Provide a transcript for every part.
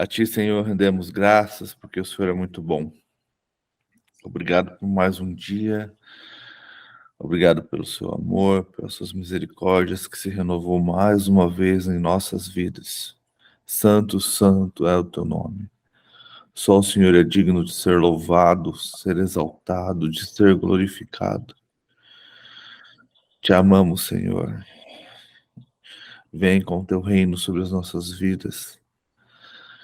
A Ti, Senhor, rendemos graças, porque o Senhor é muito bom. Obrigado por mais um dia. Obrigado pelo seu amor, pelas suas misericórdias que se renovou mais uma vez em nossas vidas. Santo, santo é o teu nome. Só o Senhor é digno de ser louvado, ser exaltado, de ser glorificado. Te amamos, Senhor. Vem com o teu reino sobre as nossas vidas.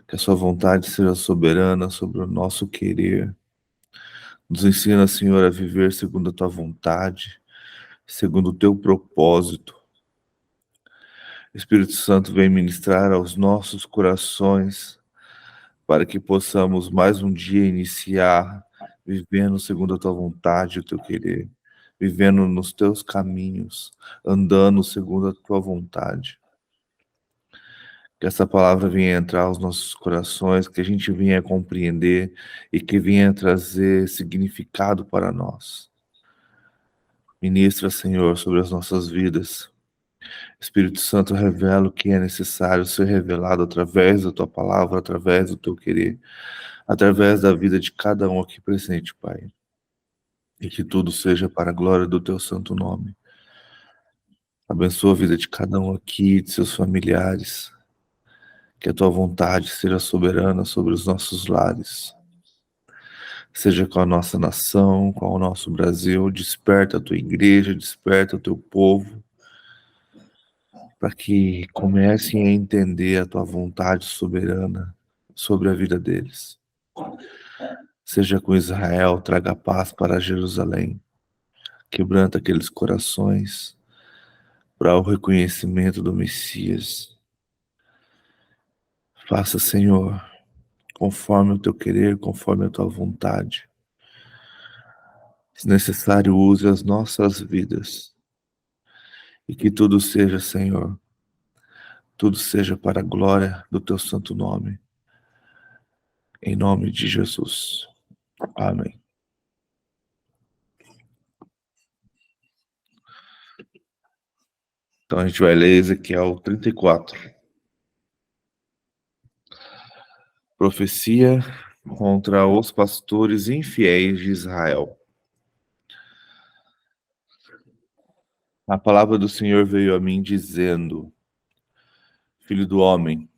Que a sua vontade seja soberana sobre o nosso querer. Nos ensina, Senhor, a viver segundo a tua vontade, segundo o teu propósito. Espírito Santo, vem ministrar aos nossos corações, para que possamos mais um dia iniciar vivendo segundo a tua vontade e o teu querer, vivendo nos teus caminhos, andando segundo a tua vontade. Que essa palavra venha entrar aos nossos corações, que a gente venha compreender e que venha trazer significado para nós. Ministra, Senhor, sobre as nossas vidas. Espírito Santo, revela o que é necessário ser revelado através da tua palavra, através do teu querer, através da vida de cada um aqui presente, Pai. E que tudo seja para a glória do teu santo nome. Abençoa a vida de cada um aqui, de seus familiares. Que a tua vontade seja soberana sobre os nossos lares. Seja com a nossa nação, com o nosso Brasil. Desperta a tua igreja, desperta o teu povo, para que comecem a entender a tua vontade soberana sobre a vida deles. Seja com Israel, traga paz para Jerusalém. Quebranta aqueles corações para o reconhecimento do Messias. Faça, Senhor, conforme o teu querer, conforme a tua vontade. Se necessário, use as nossas vidas. E que tudo seja, Senhor, tudo seja para a glória do teu santo nome. Em nome de Jesus. Amém. Então a gente vai ler Ezequiel 34. Profecia contra os pastores infiéis de Israel. A palavra do Senhor veio a mim dizendo: Filho do homem,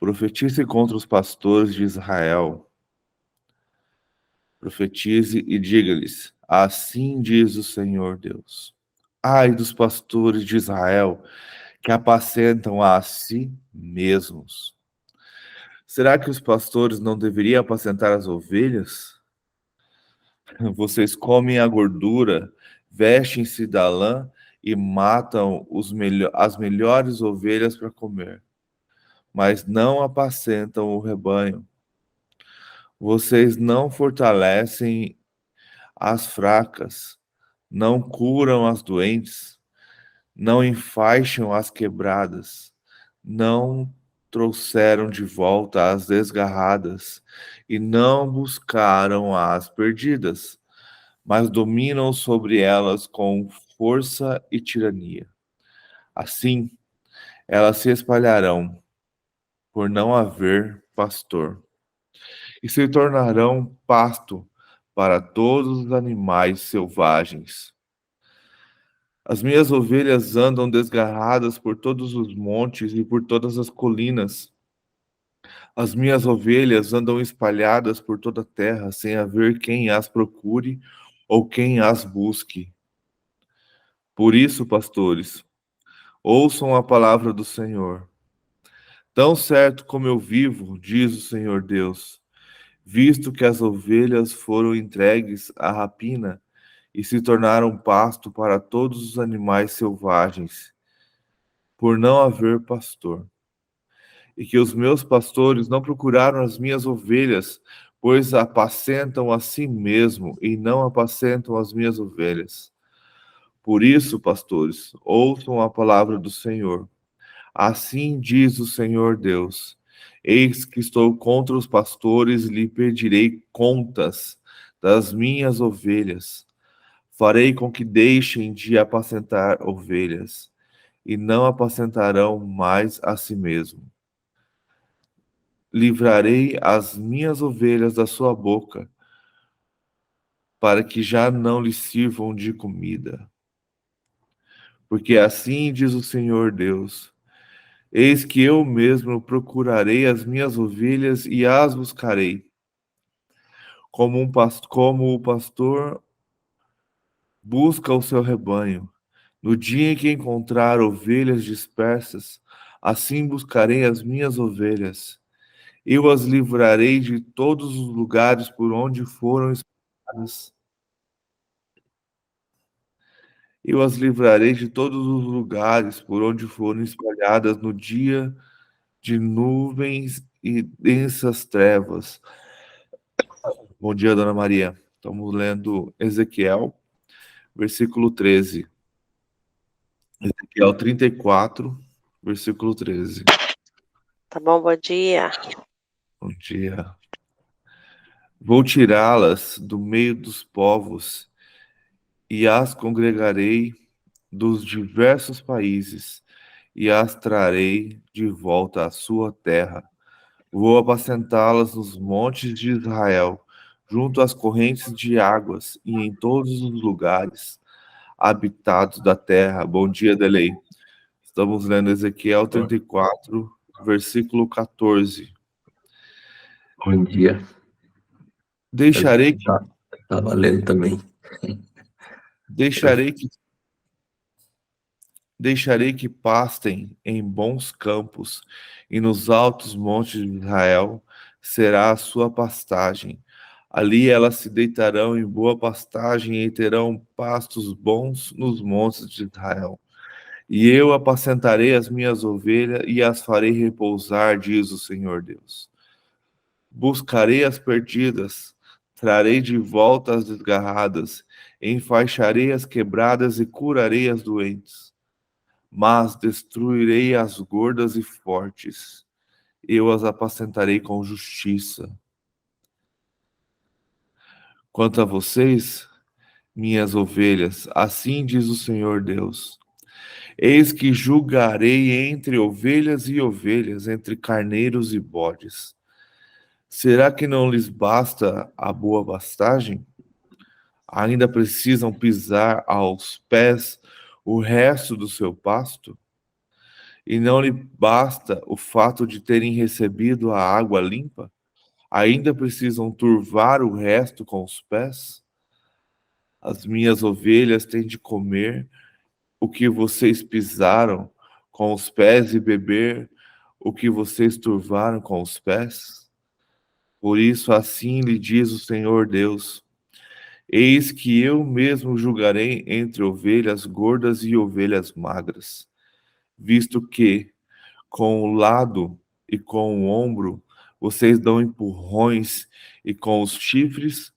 profetize contra os pastores de Israel. Profetize e diga-lhes: assim diz o Senhor Deus. Ai dos pastores de Israel, que apacentam a si mesmos. Será que os pastores não deveriam apacentar as ovelhas? Vocês comem a gordura, vestem-se da lã e matam as melhores ovelhas para comer, mas não apacentam o rebanho. Vocês não fortalecem as fracas, não curam as doentes, não enfaixam as quebradas, não trouxeram de volta as desgarradas e não buscaram as perdidas, mas dominam sobre elas com força e tirania. Assim, elas se espalharão por não haver pastor e se tornarão pasto para todos os animais selvagens. As minhas ovelhas andam desgarradas por todos os montes e por todas as colinas. As minhas ovelhas andam espalhadas por toda a terra, sem haver quem as procure ou quem as busque. Por isso, pastores, ouçam a palavra do Senhor. Tão certo como eu vivo, diz o Senhor Deus, visto que as ovelhas foram entregues à rapina e se tornaram pasto para todos os animais selvagens, por não haver pastor. E que os meus pastores não procuraram as minhas ovelhas, pois apacentam a si mesmo e não apacentam as minhas ovelhas. Por isso, pastores, ouçam a palavra do Senhor. Assim diz o Senhor Deus: eis que estou contra os pastores e lhe pedirei contas das minhas ovelhas. Farei com que deixem de apacentar ovelhas, e não apacentarão mais a si mesmo. livrarei as minhas ovelhas da sua boca, para que já não lhe sirvam de comida. Porque assim diz o Senhor Deus: eis que eu mesmo procurarei as minhas ovelhas e as buscarei, como o pastor busca o seu rebanho. No dia em que encontrar ovelhas dispersas, assim buscarei as minhas ovelhas. Eu as livrarei de todos os lugares por onde foram espalhadas. Eu as livrarei de todos os lugares por onde foram espalhadas no dia de nuvens e densas trevas. Bom dia, Dona Maria. Estamos lendo Ezequiel, versículo 13. Ezequiel 34, versículo 13. Tá bom, bom dia. Bom dia. Vou tirá-las do meio dos povos e as congregarei dos diversos países e as trarei de volta à sua terra. Vou apacentá-las nos montes de Israel, junto às correntes de águas e em todos os lugares habitados da terra. Bom dia, Delei. Estamos lendo Ezequiel 34, versículo 14. Bom dia. Deixarei que, Estava lendo também. deixarei que, deixarei que pastem em bons campos, e nos altos montes de Israel será a sua pastagem. Ali elas se deitarão em boa pastagem e terão pastos bons nos montes de Israel. E eu apacentarei as minhas ovelhas e as farei repousar, diz o Senhor Deus. Buscarei as perdidas, trarei de volta as desgarradas, enfaixarei as quebradas e curarei as doentes. Mas destruirei as gordas e fortes, eu as apacentarei com justiça. Quanto a vocês, minhas ovelhas, assim diz o Senhor Deus: eis que julgarei entre ovelhas e ovelhas, entre carneiros e bodes. Será que não lhes basta a boa pastagem? Ainda precisam pisar aos pés o resto do seu pasto? E não lhe basta o fato de terem recebido a água limpa? Ainda precisam turvar o resto com os pés? As minhas ovelhas têm de comer o que vocês pisaram com os pés e beber o que vocês turvaram com os pés? Por isso, assim lhe diz o Senhor Deus: eis que eu mesmo julgarei entre ovelhas gordas e ovelhas magras, visto que, com o lado e com o ombro, vocês dão empurrões e com os chifres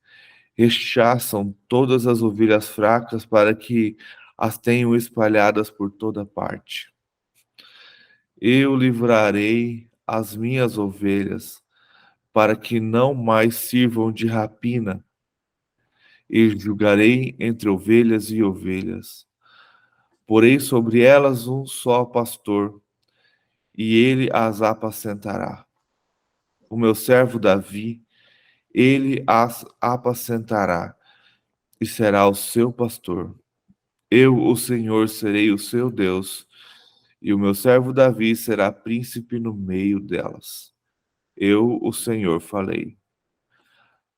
rechaçam todas as ovelhas fracas para que as tenham espalhadas por toda parte. Eu livrarei as minhas ovelhas para que não mais sirvam de rapina, e julgarei entre ovelhas e ovelhas. Porei sobre elas um só pastor, e ele as apacentará. O meu servo Davi, ele as apacentará, e será o seu pastor. Eu, o Senhor, serei o seu Deus, e o meu servo Davi será príncipe no meio delas. Eu, o Senhor, falei.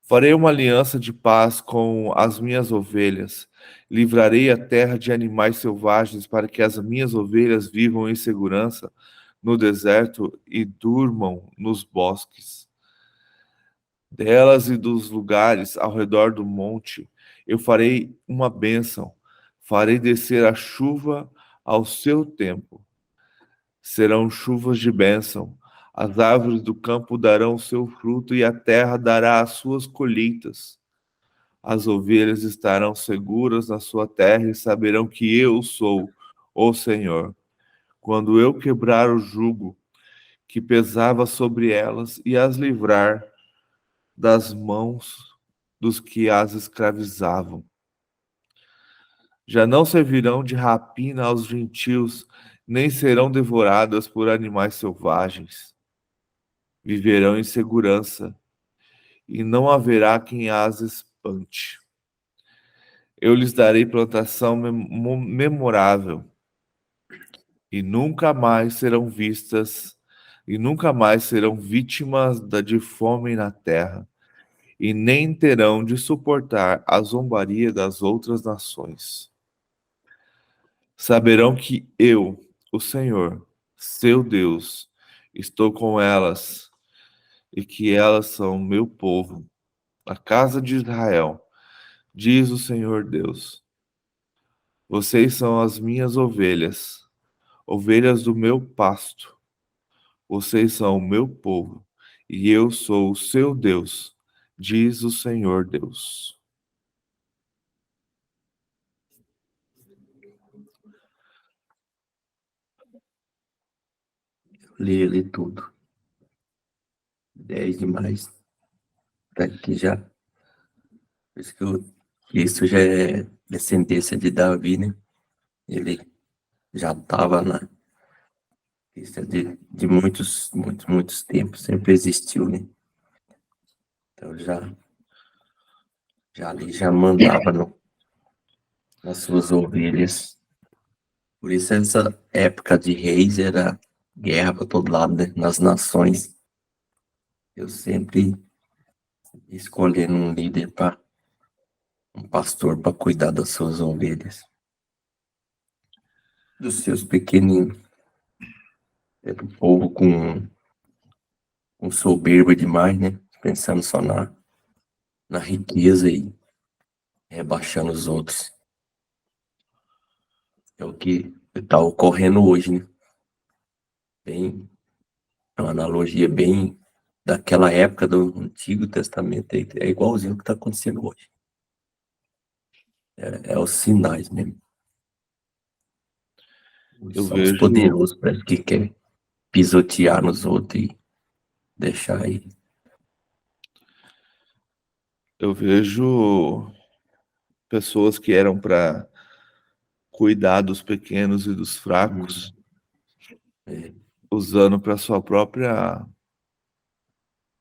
Farei uma aliança de paz com as minhas ovelhas. Livrarei a terra de animais selvagens para que as minhas ovelhas vivam em segurança no deserto e durmam nos bosques. Delas e dos lugares ao redor do monte, eu farei uma bênção. Farei descer a chuva ao seu tempo. Serão chuvas de bênção. As árvores do campo darão o seu fruto e a terra dará as suas colheitas. As ovelhas estarão seguras na sua terra e saberão que eu sou o Senhor. Quando eu quebrar o jugo que pesava sobre elas e as livrar das mãos dos que as escravizavam. Já não servirão de rapina aos gentios, nem serão devoradas por animais selvagens. viverão em segurança, e não haverá quem as espante. Eu lhes darei plantação memorável, e nunca mais serão vistas, e nunca mais serão vítimas de fome na terra, e nem terão de suportar a zombaria das outras nações. Saberão que eu, o Senhor, seu Deus, estou com elas, e que elas são meu povo, a casa de Israel, diz o Senhor Deus. Vocês são as minhas ovelhas, ovelhas do meu pasto. Vocês são o meu povo, e eu sou o seu Deus, diz o Senhor Deus. Li tudo. 10 demais. Daqui já. Por isso que isso já é descendência de Davi, né? Ele já estava na lista de muitos tempos, sempre existiu, né? Então já mandava nas suas ovelhas. Por isso essa época de reis era guerra para todo lado, né? Nas nações. Eu sempre escolhendo um líder um pastor para cuidar das suas ovelhas, dos seus pequeninos. É pro povo com soberba demais, né? Pensando só na riqueza e rebaixando os outros. É o que está ocorrendo hoje, né? É uma analogia bem daquela época do Antigo Testamento, é igualzinho o que está acontecendo hoje. É os sinais mesmo. São os poderosos, parece que quer pisotear nos outros e deixar aí. Eu vejo pessoas que eram para cuidar dos pequenos e dos fracos, usando para sua própria,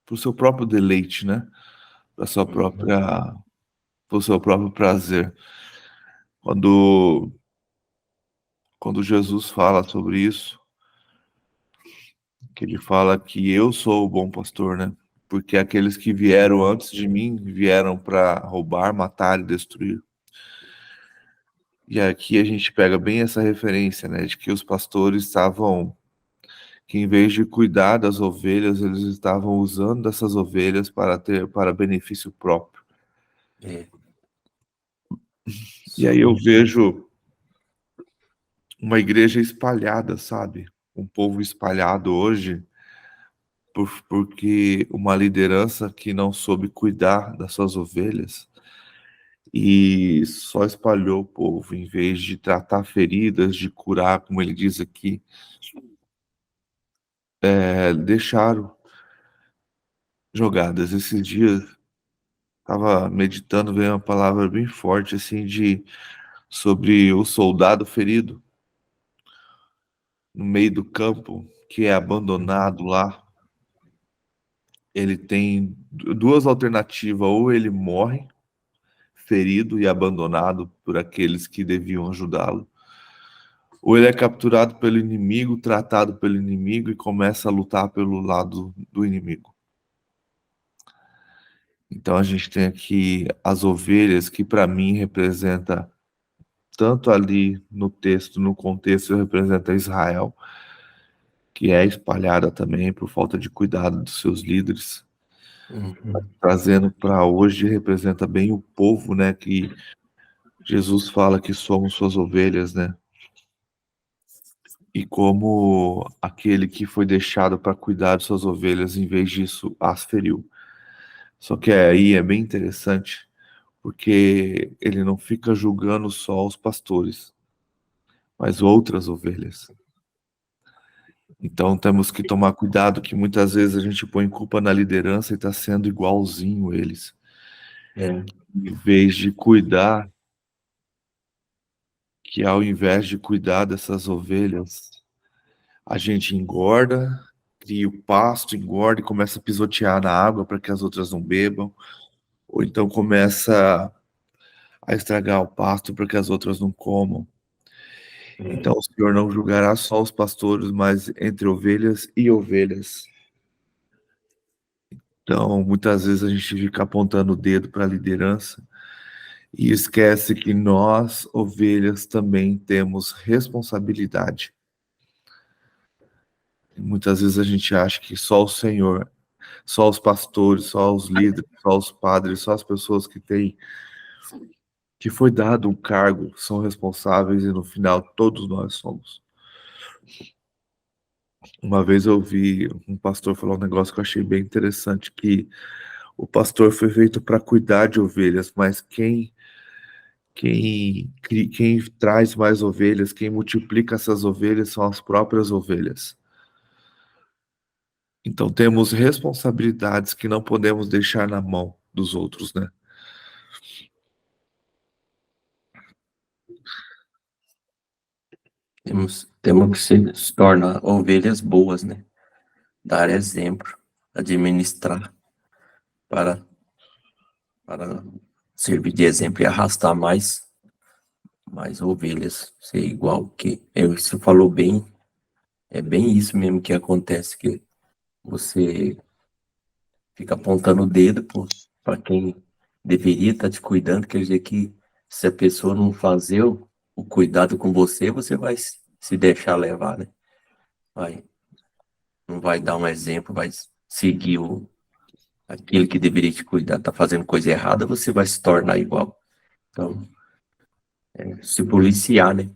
para o seu próprio deleite, né? Para sua própria, para o seu próprio prazer. Quando Jesus fala sobre isso, que ele fala que eu sou o bom pastor, né? Porque aqueles que vieram antes de mim vieram para roubar, matar e destruir. E aqui a gente pega bem essa referência, né? De que os pastores estavam, que em vez de cuidar das ovelhas, eles estavam usando dessas ovelhas para benefício próprio. E aí eu vejo uma igreja espalhada, sabe? Um povo espalhado hoje, porque uma liderança que não soube cuidar das suas ovelhas e só espalhou o povo, em vez de tratar feridas, de curar, como ele diz aqui, deixaram jogadas. Esses dias estava meditando, veio uma palavra bem forte assim sobre o soldado ferido no meio do campo, que é abandonado lá. Ele tem duas alternativas: ou ele morre ferido e abandonado por aqueles que deviam ajudá-lo, ou ele é capturado pelo inimigo, tratado pelo inimigo e começa a lutar pelo lado do inimigo. Então a gente tem aqui as ovelhas, que para mim representa, tanto ali no texto, no contexto, representa Israel, que é espalhada também por falta de cuidado dos seus líderes. Trazendo para hoje, representa bem o povo, né, que Jesus fala que somos suas ovelhas, né? E como aquele que foi deixado para cuidar de suas ovelhas, em vez disso, as feriu. Só que aí é bem interessante, porque ele não fica julgando só os pastores, mas outras ovelhas. Então temos que tomar cuidado, que muitas vezes a gente põe culpa na liderança e está sendo igualzinho eles. Em vez de cuidar, que ao invés de cuidar dessas ovelhas, a gente engorda, cria o pasto, engorda e começa a pisotear na água para que as outras não bebam, ou então começa a estragar o pasto para que as outras não comam. Então o Senhor não julgará só os pastores, mas entre ovelhas e ovelhas. Então, muitas vezes a gente fica apontando o dedo para a liderança e esquece que nós, ovelhas, também temos responsabilidade. E muitas vezes a gente acha que só o Senhor, só os pastores, só os líderes, só os padres, só as pessoas que foi dado um cargo são responsáveis e no final todos nós somos. Uma vez eu ouvi um pastor falar um negócio que eu achei bem interessante, que o pastor foi feito para cuidar de ovelhas, mas quem traz mais ovelhas, quem multiplica essas ovelhas são as próprias ovelhas. Então temos responsabilidades que não podemos deixar na mão dos outros, né? Temos que se tornar ovelhas boas, né? Dar exemplo, administrar para, para servir de exemplo e arrastar mais ovelhas, ser igual que você falou bem, é bem isso mesmo que acontece, que você fica apontando o dedo para quem deveria estar te cuidando, quer dizer que se a pessoa não fazer o cuidado com você, você vai se deixar levar, né? Não vai dar um exemplo, vai seguir aquele que deveria te cuidar, tá fazendo coisa errada, você vai se tornar igual. Então, se policiar, né?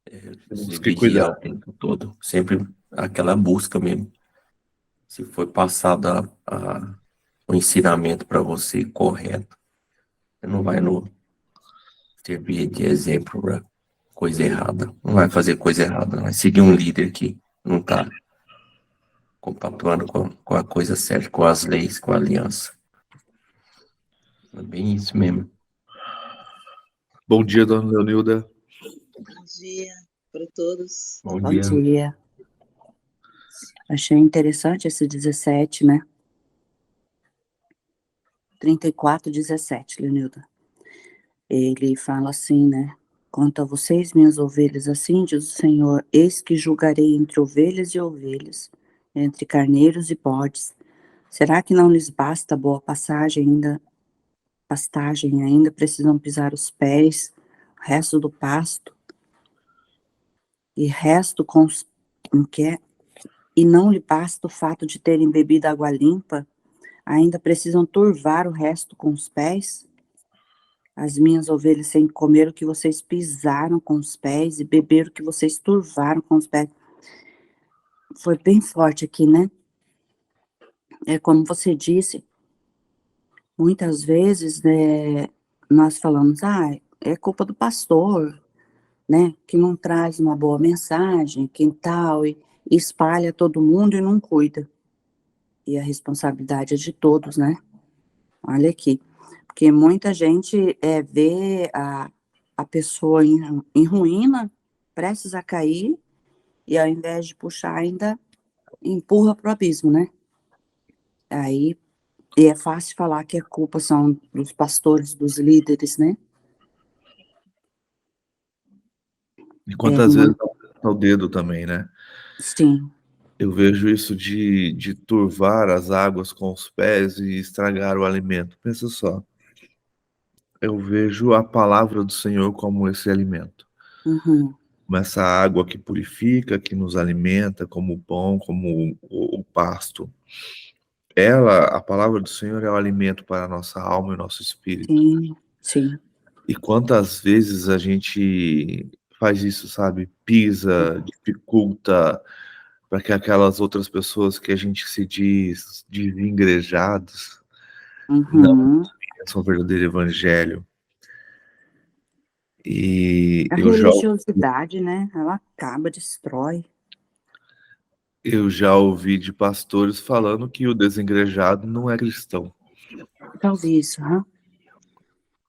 Temos Se que cuidar. vigiar o tempo todo, sempre aquela busca mesmo. Se foi passado o ensinamento para você correto, você não vai servir de exemplo para coisa errada. Não vai fazer coisa errada, vai seguir um líder que não está compactuando com a coisa certa, com as leis, com a aliança. É bem isso mesmo. Bom dia, dona Leonilda. Bom dia para todos. Bom Bom dia. dia. Achei interessante esse 17, né? 34:17, Leonilda. Ele fala assim, né? Quanto a vocês, minhas ovelhas, assim diz o Senhor, eis que julgarei entre ovelhas e ovelhas, entre carneiros e bodes. Será que não lhes basta boa pastagem ainda precisam pisar os pés, o resto do pasto, e resto com que é? E não lhe basta o fato de terem bebido água limpa, ainda precisam turvar o resto com os pés? As minhas ovelhas sem comer o que vocês pisaram com os pés e beber o que vocês turvaram com os pés. Foi bem forte aqui, né? É como você disse, muitas vezes nós falamos, é culpa do pastor, né? Que não traz uma boa mensagem, que tal, e espalha todo mundo e não cuida. E a responsabilidade é de todos, né? Olha aqui. Porque muita gente vê a pessoa em ruína, prestes a cair, e ao invés de puxar, ainda empurra para o abismo, né? Aí, e é fácil falar que a culpa são dos pastores, dos líderes, né? E quantas vezes dá o dedo também, né? Sim. Eu vejo isso de turvar as águas com os pés e estragar o alimento. Pensa só. Eu vejo a palavra do Senhor como esse alimento. Uhum. Como essa água que purifica, que nos alimenta, como o pão, como o pasto. A palavra do Senhor é o alimento para a nossa alma e o nosso espírito. Sim, sim. E quantas vezes a gente faz isso, sabe? Pisa, dificulta para que aquelas outras pessoas que a gente se diz desengrejados não Uhum. conheçam o verdadeiro evangelho. E A religiosidade, né? Ela acaba, destrói. eu já ouvi de pastores falando que o desengrejado não é cristão. Já ouvi isso,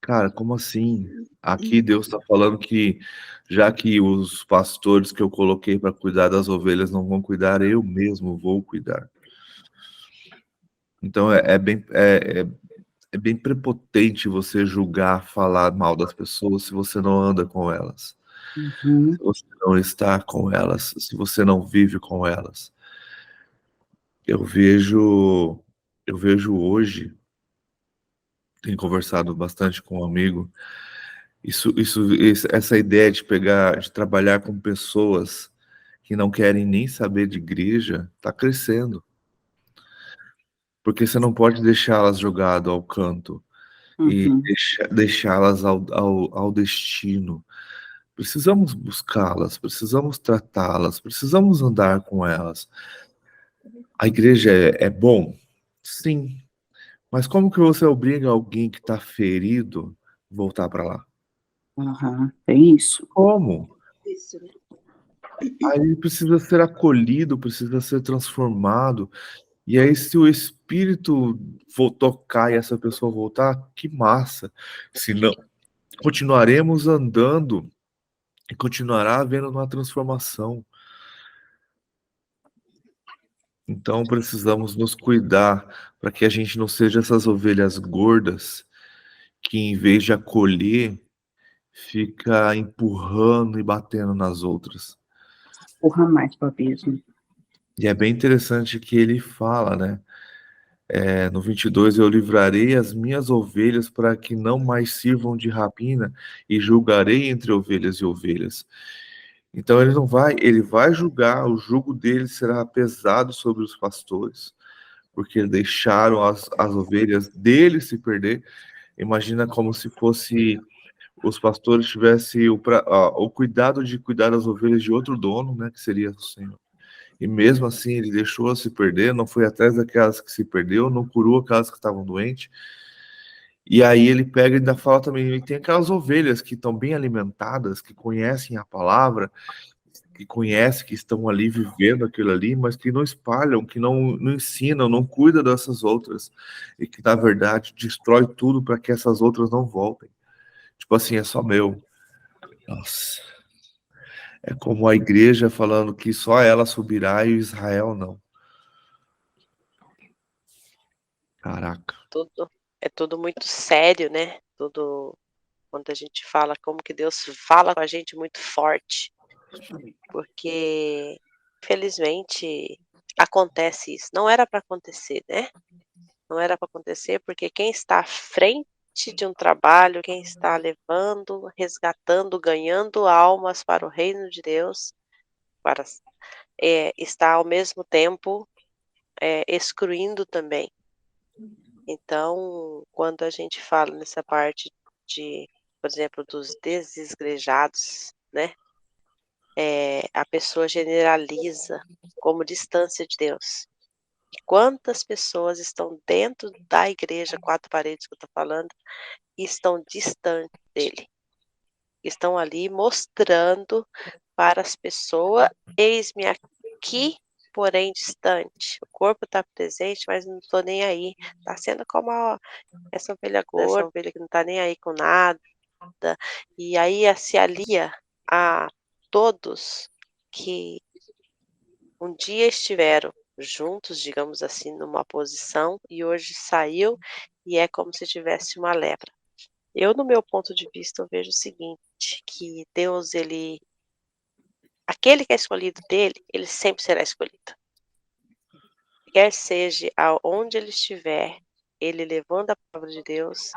Cara, como assim? Aqui Deus está falando que, já que os pastores que eu coloquei para cuidar das ovelhas não vão cuidar, eu mesmo vou cuidar. Então é bem prepotente você julgar, falar mal das pessoas se você não anda com elas, Uhum. se você não está com elas, se você não vive com elas. Eu vejo, eu vejo hoje, tenho conversado bastante com um amigo, essa ideia de de trabalhar com pessoas que não querem nem saber de igreja, está crescendo. Porque você não pode deixá-las jogado ao canto e Uhum. deixá-las ao destino. Precisamos buscá-las, precisamos tratá-las, precisamos andar com elas. A igreja é bom? Sim. Mas como que você obriga alguém que está ferido voltar para lá? Aham. Tem isso. Como? Isso, né? Aí ele precisa ser acolhido, precisa ser transformado. E aí, se o Espírito tocar e essa pessoa voltar, que massa. Se não, continuaremos andando e continuará havendo uma transformação. Então, precisamos nos cuidar para que a gente não seja essas ovelhas gordas que, em vez de acolher, fica empurrando e batendo nas outras. Empurra mais para o abismo. E é bem interessante que ele fala, né? No 22, eu livrarei as minhas ovelhas para que não mais sirvam de rapina e julgarei entre ovelhas e ovelhas. Então ele não vai, ele vai julgar, o jugo dele será pesado sobre os pastores, porque deixaram as ovelhas dele se perder. Imagina como se fosse os pastores tivessem o cuidado de cuidar das ovelhas de outro dono, né, que seria o Senhor. E mesmo assim ele deixou se perder, não foi atrás daquelas que se perdeu, não curou aquelas que estavam doentes. E aí ele pega e ainda fala também, ele tem aquelas ovelhas que estão bem alimentadas, que conhecem a palavra, que conhecem, que estão ali vivendo aquilo ali, mas que não espalham, que não ensinam, não cuidam dessas outras. E que, na verdade, destrói tudo para que essas outras não voltem. Tipo assim, é só meu. Nossa. É como a igreja falando que só ela subirá e Israel não. Caraca. É tudo muito sério, né? Tudo, quando a gente fala como que Deus fala com a gente muito forte, porque infelizmente acontece isso. Não era para acontecer, né? Não era para acontecer porque quem está à frente de um trabalho, quem está levando, resgatando, ganhando almas para o reino de Deus, para está ao mesmo tempo excluindo também. Então, quando a gente fala nessa parte de, por exemplo, dos desigrejados, né? A pessoa generaliza como distância de Deus. E quantas pessoas estão dentro da igreja, 4 paredes que eu estou falando, e estão distantes dele? Estão ali mostrando para as pessoas: eis-me aqui, porém distante. O corpo está presente, mas não estou nem aí. Está sendo como essa ovelha gorda, essa ovelha que não está nem aí com nada. E aí se alia a todos que um dia estiveram juntos, digamos assim, numa posição, e hoje saiu e é como se tivesse uma lepra. Eu, no meu ponto de vista, eu vejo o seguinte, que Deus, aquele que é escolhido dele, ele sempre será escolhido. Quer seja aonde ele estiver, ele levando a palavra de Deus,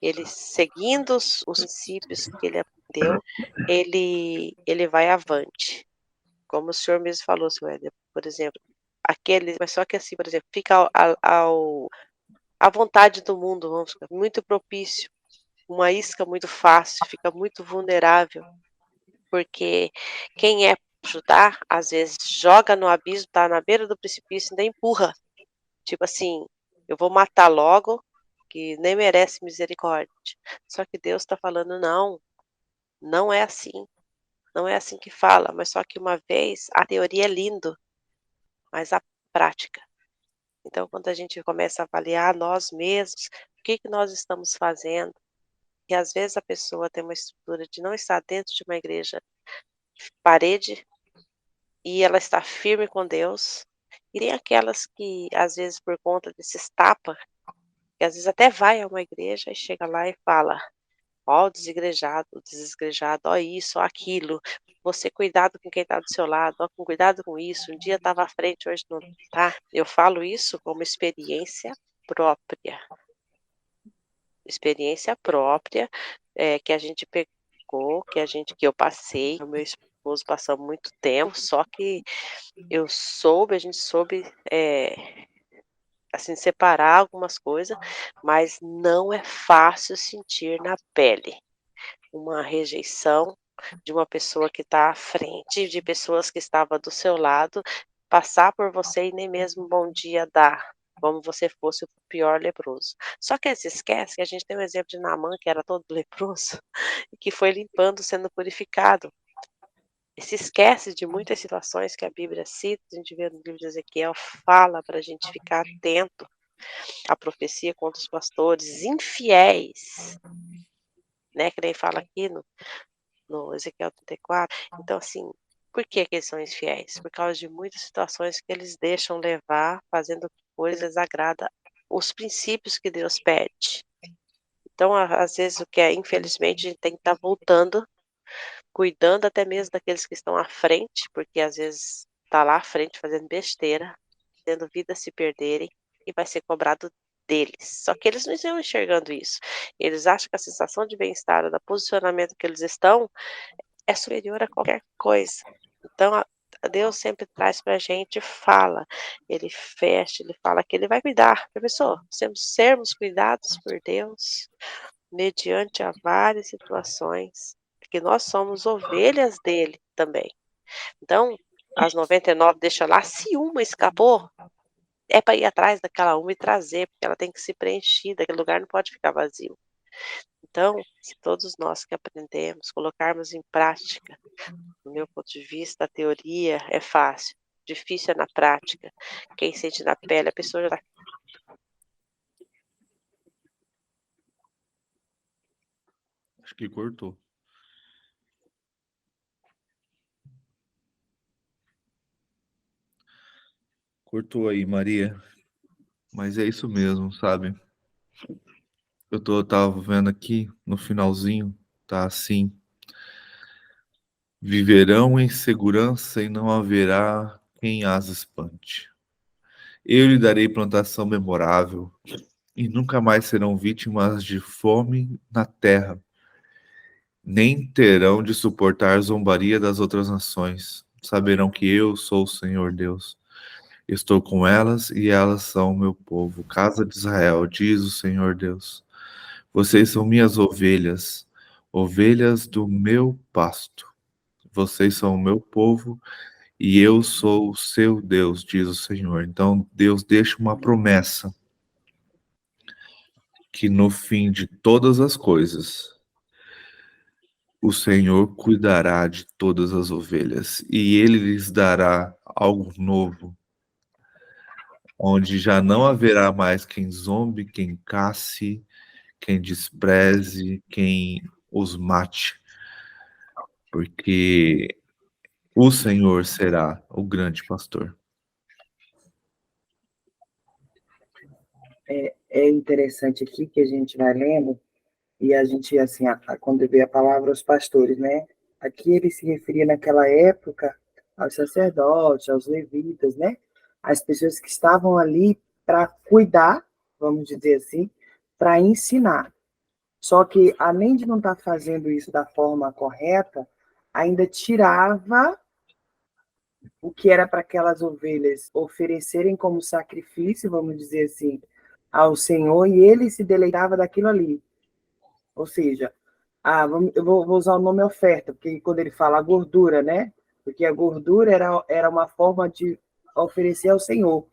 ele seguindo os princípios que ele aprendeu, ele vai avante. Como o senhor mesmo falou, seu Éder, por exemplo, mas só que assim, por exemplo, fica à vontade do mundo, vamos ficar muito propício, uma isca muito fácil, fica muito vulnerável, porque quem é para ajudar, às vezes joga no abismo, tá na beira do precipício e ainda empurra. Tipo assim, eu vou matar logo, que nem merece misericórdia. Só que Deus está falando, não, não é assim. Não é assim que fala, mas só que uma vez a teoria é lindo, mas a prática. Então, quando a gente começa a avaliar nós mesmos, o que nós estamos fazendo? porque às vezes a pessoa tem uma estrutura de não estar dentro de uma igreja parede, e ela está firme com Deus, e tem aquelas que, às vezes, por conta desses tapa, que às vezes até vai a uma igreja e chega lá e fala: "Ó o desigrejado, ó isso, ó aquilo, você cuidado com quem está do seu lado, ó, com cuidado com isso, um dia estava à frente, hoje não tá". Eu falo isso como própria, experiência própria, que a gente pegou, que eu passei, o meu esposo passou muito tempo, só que a gente soube, assim, separar algumas coisas, mas não é fácil sentir na pele uma rejeição de uma pessoa que está à frente, de pessoas que estavam do seu lado, passar por você e nem mesmo bom dia dar, como você fosse o pior leproso. Só que se esquece que a gente tem o exemplo de Naamã, que era todo leproso, e que foi limpando, sendo purificado. E se esquece de muitas situações que a Bíblia cita, a gente vê no livro de Ezequiel, fala para a gente ficar atento à profecia contra os pastores infiéis, né, que nem fala aqui no Ezequiel 34. Então, assim, por que que eles são infiéis? Por causa de muitas situações que eles deixam levar, fazendo coisas desagrada os princípios que Deus pede. Então, às vezes, o que é, infelizmente, a gente tem que estar voltando, cuidando até mesmo daqueles que estão à frente, porque às vezes está lá à frente fazendo besteira, tendo vidas se perderem, e vai ser cobrado deles. Só que eles não estão enxergando isso. Eles acham que a sensação de bem-estar, do posicionamento que eles estão, é superior a qualquer coisa. Então, Deus sempre traz para a gente, fala, ele fecha, ele fala que ele vai cuidar. Professor, sermos cuidados por Deus, mediante a várias situações, que nós somos ovelhas dele também. Então, as 99 deixa lá, se uma escapou, é para ir atrás daquela uma e trazer, porque ela tem que se preencher, aquele lugar não pode ficar vazio. Então, se todos nós que aprendemos, colocarmos em prática, do meu ponto de vista, a teoria é fácil, difícil é na prática. Quem sente na pele, a pessoa já tá. Acho que cortou. Cortou aí, Maria. Mas é isso mesmo, sabe? Tava vendo aqui no finalzinho, tá assim: viverão em segurança e não haverá quem as espante. Eu lhe darei plantação memorável, e nunca mais serão vítimas de fome na terra, nem terão de suportar zombaria das outras nações. Saberão que eu sou o Senhor Deus. Estou com elas e elas são meu povo, casa de Israel, diz o Senhor Deus. Vocês são minhas ovelhas, ovelhas do meu pasto. Vocês são o meu povo e eu sou o seu Deus, diz o Senhor. Então Deus deixa uma promessa que no fim de todas as coisas, o Senhor cuidará de todas as ovelhas e ele lhes dará algo novo, onde já não haverá mais quem zombe, quem casse, quem despreze, quem os mate, porque o Senhor será o grande pastor. É interessante aqui que a gente vai lendo, e a gente, assim, quando vê a palavra aos pastores, né? Aqui ele se referia naquela época aos sacerdotes, aos levitas, né? As pessoas que estavam ali para cuidar, vamos dizer assim, para ensinar. Só que, além de não estar fazendo isso da forma correta, ainda tirava o que era para aquelas ovelhas oferecerem como sacrifício, vamos dizer assim, ao Senhor, e ele se deleitava daquilo ali. Ou seja, eu vou usar o nome oferta, porque quando ele fala a gordura, né? Porque a gordura era uma forma de oferecer ao Senhor.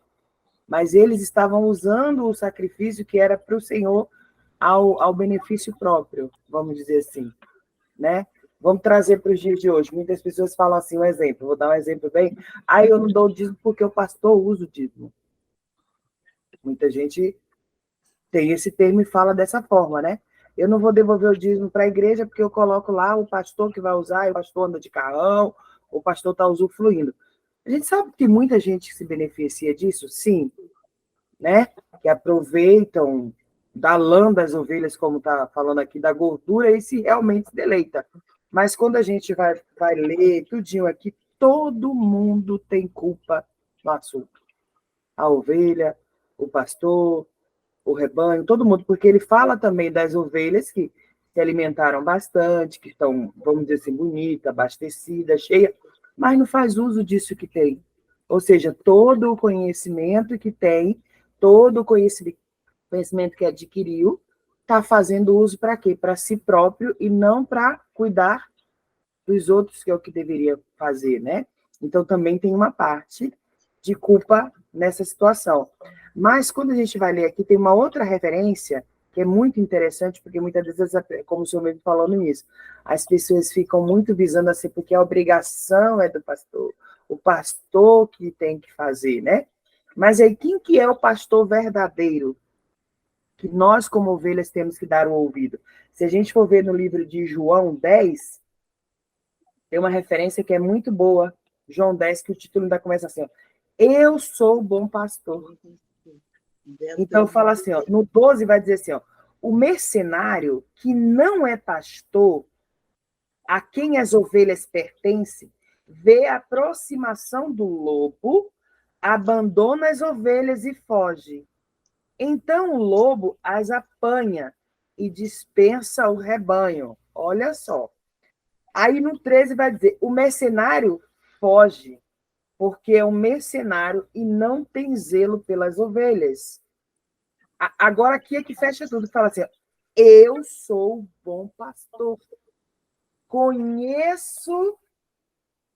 Mas eles estavam usando o sacrifício que era para o Senhor ao benefício próprio, vamos dizer assim, né? Vamos trazer para os dias de hoje. Muitas pessoas falam assim, um exemplo, vou dar um exemplo bem. Eu não dou o dízimo porque o pastor usa o dízimo. Muita gente tem esse termo e fala dessa forma, né? eu não vou devolver o dízimo para a igreja porque eu coloco lá o pastor que vai usar, e o pastor anda de carrão, o pastor está usufruindo. A gente sabe que muita gente se beneficia disso, sim, né? Que aproveitam da lã das ovelhas, como está falando aqui, da gordura, e se realmente se deleita. Mas quando a gente vai ler tudinho aqui, todo mundo tem culpa no assunto. A ovelha, o pastor, o rebanho, todo mundo, porque ele fala também das ovelhas que se alimentaram bastante, que estão, vamos dizer assim, bonita, abastecida, cheia, mas não faz uso disso que tem. Ou seja, todo o conhecimento que tem, todo o conhecimento que adquiriu, está fazendo uso para quê? Para si próprio e não para cuidar dos outros, que é o que deveria fazer, né? Então, também tem uma parte de culpa nessa situação. Mas, quando a gente vai ler aqui, tem uma outra referência que é muito interessante, porque muitas vezes, como o senhor mesmo falou no início, as pessoas ficam muito visando assim, porque a obrigação é do pastor, o pastor que tem que fazer, né? Mas aí, quem que é o pastor verdadeiro? Que nós, como ovelhas, temos que dar o ouvido. Se a gente for ver no livro de João 10, tem uma referência que é muito boa, João 10, que o título ainda começa assim, ó, eu sou o bom pastor. Então, fala assim, ó, no 12 vai dizer assim, ó, o mercenário que não é pastor, a quem as ovelhas pertencem, vê a aproximação do lobo, abandona as ovelhas e foge. Então o lobo as apanha e dispersa o rebanho. Olha só. Aí no 13 vai dizer, o mercenário foge, porque é um mercenário e não tem zelo pelas ovelhas. Agora aqui é que fecha tudo, fala assim, eu sou o bom pastor, conheço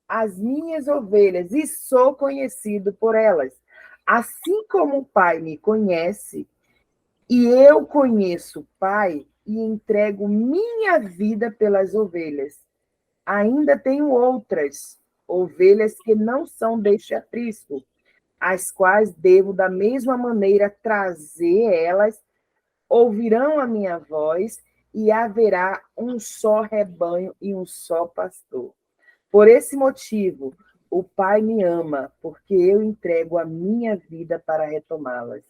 as minhas ovelhas e sou conhecido por elas. Assim como o Pai me conhece, e eu conheço o Pai e entrego minha vida pelas ovelhas. Ainda tenho outras ovelhas que não são deste aprisco, as quais devo da mesma maneira trazer elas, ouvirão a minha voz, e haverá um só rebanho e um só pastor. Por esse motivo, o Pai me ama, porque eu entrego a minha vida para retomá-las.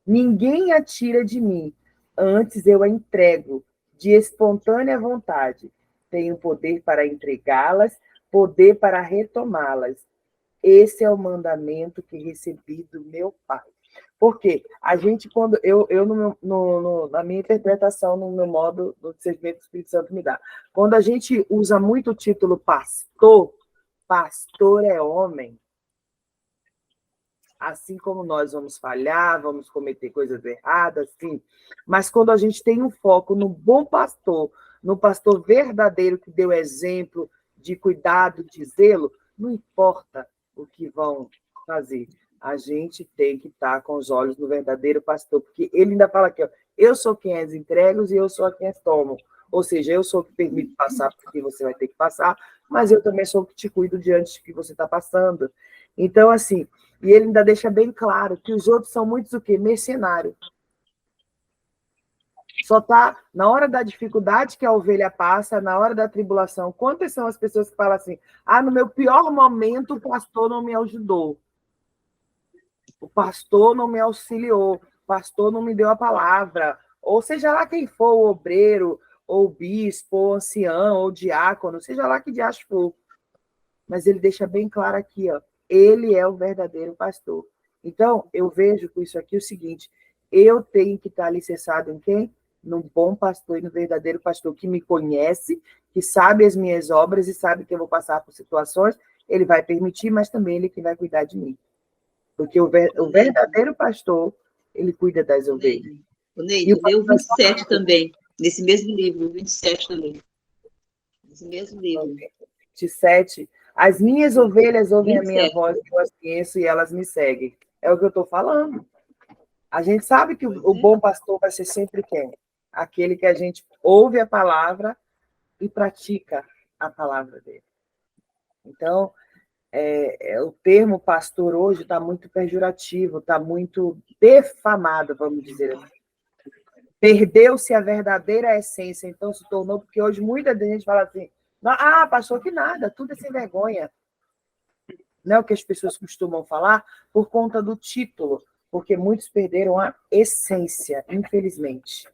Ninguém a tira de mim, antes eu a entrego de espontânea vontade. Tenho poder para entregá-las, poder para retomá-las. Esse é o mandamento que recebi do meu Pai. Porque a gente, quando eu na minha interpretação, no meu modo do discernimento que o Espírito Santo me dá, quando a gente usa muito o título pastor, pastor é homem, assim como nós vamos falhar, vamos cometer coisas erradas, sim, mas quando a gente tem um foco no bom pastor, no pastor verdadeiro que deu exemplo de cuidado, de zelo, não importa o que vão fazer, a gente tem que estar com os olhos no verdadeiro pastor, porque ele ainda fala aqui, ó, eu sou quem as entrego e eu sou quem as tomo. Ou seja, eu sou o que permite passar porque você vai ter que passar, mas eu também sou o que te cuido diante do que você está passando. Então, assim, e ele ainda deixa bem claro que os outros são muitos o quê? Mercenário. Só está na hora da dificuldade que a ovelha passa, na hora da tribulação. Quantas são as pessoas que falam assim, no meu pior momento o pastor não me ajudou. O pastor não me auxiliou, o pastor não me deu a palavra, ou seja lá quem for, o obreiro, ou o bispo, ou o ancião, ou o diácono, seja lá que diacho for. Mas ele deixa bem claro aqui, ó, ele é o verdadeiro pastor. Então, eu vejo com isso aqui o seguinte, eu tenho que estar alicerçado em quem? No bom pastor e no verdadeiro pastor, que me conhece, que sabe as minhas obras e sabe que eu vou passar por situações, ele vai permitir, mas também ele que vai cuidar de mim. Porque o verdadeiro pastor, ele cuida das ovelhas. O Neide, leu o 27 também, nesse mesmo livro, o 27 também. Nesse mesmo livro. 27. As minhas ovelhas ouvem 27. A minha voz, eu as conheço e elas me seguem. É o que eu estou falando. A gente sabe que o bom pastor vai ser sempre quem? Aquele que a gente ouve a palavra e pratica a palavra dele. Então, o termo pastor hoje está muito pejorativo, está muito defamado, vamos dizer assim. Perdeu-se a verdadeira essência, então se tornou, porque hoje muita gente fala assim, pastor, que nada, tudo é sem vergonha. Não é o que as pessoas costumam falar por conta do título, porque muitos perderam a essência, infelizmente,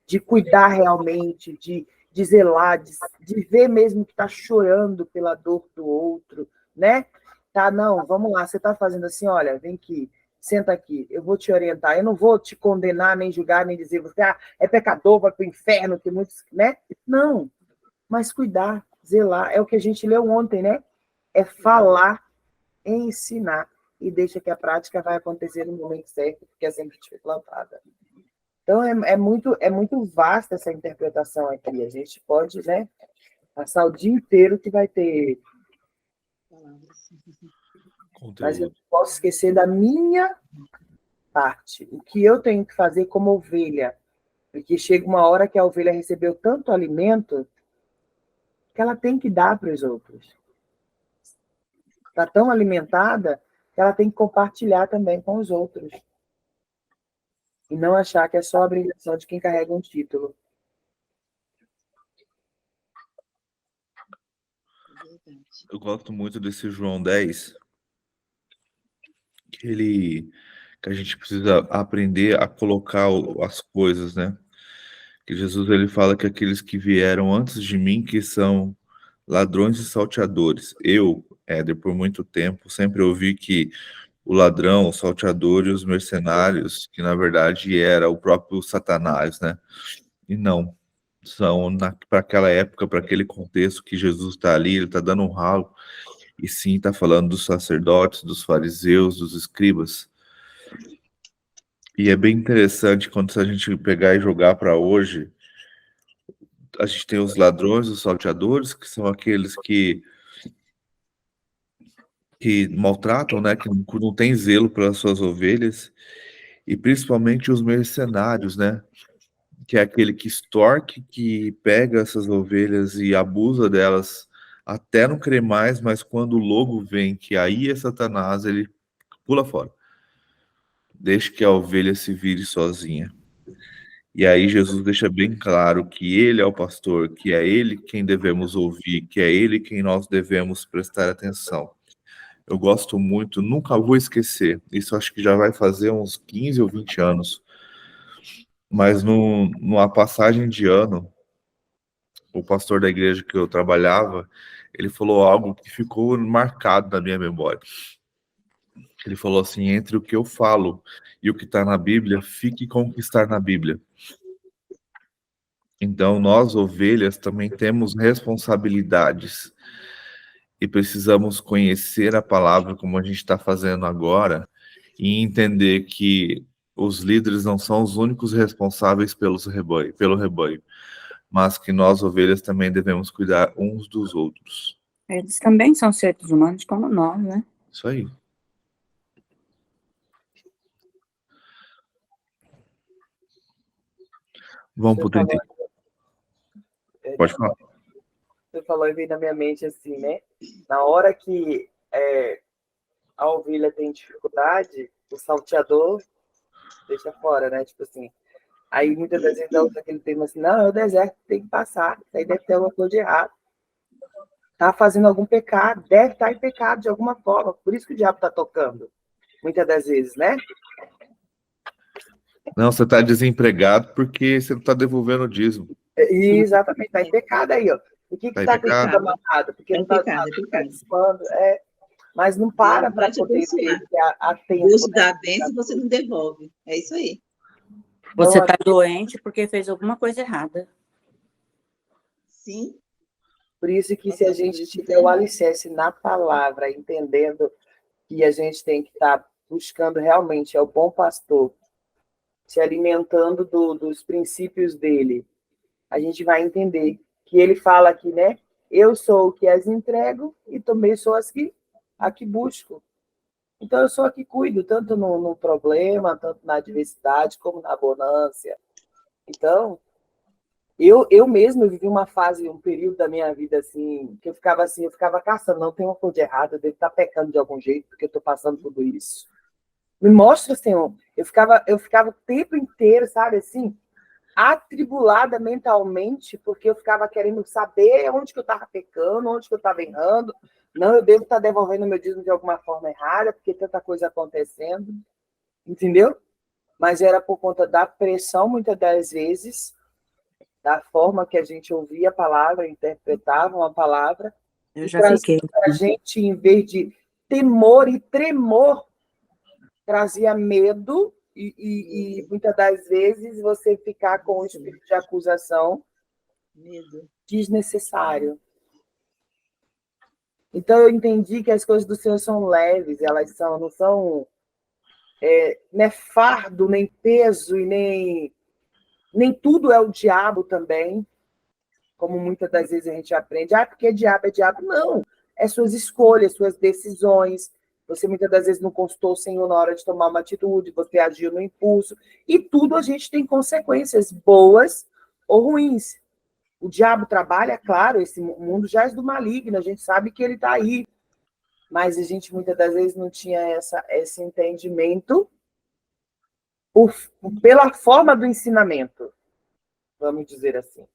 de cuidar realmente, de zelar, de ver mesmo que está chorando pela dor do outro, né? Tá, não, vamos lá, você está fazendo assim, olha, vem aqui, senta aqui, eu vou te orientar, eu não vou te condenar, nem julgar, nem dizer, você é pecador, vai para o inferno, tem muitos, né? Não, mas cuidar, zelar, é o que a gente leu ontem, né? É falar, ensinar, e deixa que a prática vai acontecer no momento certo, porque a semente foi plantada. Então, é muito vasta essa interpretação aqui. A gente pode, né, passar o dia inteiro que vai ter. Mas eu não posso esquecer da minha parte. O que eu tenho que fazer como ovelha. Porque chega uma hora que a ovelha recebeu tanto alimento que ela tem que dar para os outros. Está tão alimentada que ela tem que compartilhar também com os outros. E não achar que é só a obrigação de quem carrega um título. Eu gosto muito desse João 10, que a gente precisa aprender a colocar as coisas, né? Que Jesus ele fala que aqueles que vieram antes de mim, que são ladrões e salteadores. Eu, Éder, por muito tempo, sempre ouvi que o ladrão, o salteador e os mercenários, que na verdade era o próprio Satanás, né? E não, são para aquela época, para aquele contexto que Jesus está ali, ele está dando um ralo, e sim está falando dos sacerdotes, dos fariseus, dos escribas. E é bem interessante quando a gente pegar e jogar para hoje, a gente tem os ladrões, os salteadores, que são aqueles que maltratam, né, que não tem zelo pelas suas ovelhas, e principalmente os mercenários, né, que é aquele que extorque, que pega essas ovelhas e abusa delas até não querer mais, mas quando o lobo vem, que aí é Satanás, ele pula fora. Deixa que a ovelha se vire sozinha. E aí Jesus deixa bem claro que ele é o pastor, que é ele quem devemos ouvir, que é ele quem nós devemos prestar atenção. Eu gosto muito, nunca vou esquecer, isso acho que já vai fazer uns 15 ou 20 anos, mas numa passagem de ano, o pastor da igreja que eu trabalhava, ele falou algo que ficou marcado na minha memória. Ele falou assim, entre o que eu falo e o que está na Bíblia, fique com o que está na Bíblia. Então, nós, ovelhas, também temos responsabilidades e precisamos conhecer a palavra como a gente está fazendo agora e entender que os líderes não são os únicos responsáveis pelo rebanho, mas que nós, ovelhas, também devemos cuidar uns dos outros. Eles também são seres humanos como nós, né? Isso aí. Vamos para o 30. Pode falar. Você falou e veio na minha mente assim, né? Na hora que a ovelha tem dificuldade, o salteador deixa fora, né? Tipo assim. Aí muitas das vezes usa aquele termo assim, não, é o deserto, tem que passar. Isso aí deve ter alguma coisa de errado. Tá fazendo algum pecado, deve estar em pecado de alguma forma. Por isso que o diabo está tocando. Muitas das vezes, né? Não, você está desempregado porque você não está devolvendo o dízimo. Exatamente, está em pecado aí, ó. O que está com isso amarrado? Porque não está participando. Mas não para poder ter a tempo. Deus dá a bênção e você não devolve. É isso aí. Você está doente porque fez alguma coisa errada. Sim. Por isso que se a gente tiver o alicerce na palavra, entendendo que a gente tem que estar buscando realmente é o bom pastor, se alimentando dos princípios dele, a gente vai entender que ele fala aqui, né? Eu sou o que as entrego e também sou a que busco. Então, eu sou a que cuido, tanto no problema, tanto na adversidade, como na bonância. Então, eu mesmo vivi uma fase, um período da minha vida, assim, que eu ficava caçando, não tem uma coisa de errado, eu devo estar pecando de algum jeito, porque eu estou passando tudo isso. Me mostra, Senhor. Eu ficava o tempo inteiro, sabe, assim, atribulada mentalmente, porque eu ficava querendo saber onde que eu estava pecando, onde que eu estava errando. Não, eu devo estar devolvendo meu dízimo de alguma forma errada, porque tanta coisa acontecendo, entendeu? Mas era por conta da pressão, muitas das vezes, da forma que a gente ouvia a palavra, interpretava uma palavra, Eu e já trazia fiquei. para a gente, em vez de temor e tremor, trazia medo, e muitas das vezes você ficar com o espírito de acusação Medo. desnecessário. Então eu entendi que as coisas do Senhor são leves, elas não são não é fardo, nem peso, e nem tudo é o diabo também, como muitas das vezes a gente aprende. Porque diabo é diabo. Não, é suas escolhas, suas decisões. Você muitas das vezes não consultou o Senhor na hora de tomar uma atitude, você agiu no impulso. E tudo a gente tem consequências boas ou ruins. O diabo trabalha, claro, esse mundo já é do maligno, a gente sabe que ele está aí. Mas a gente muitas das vezes não tinha esse entendimento pela forma do ensinamento, vamos dizer assim.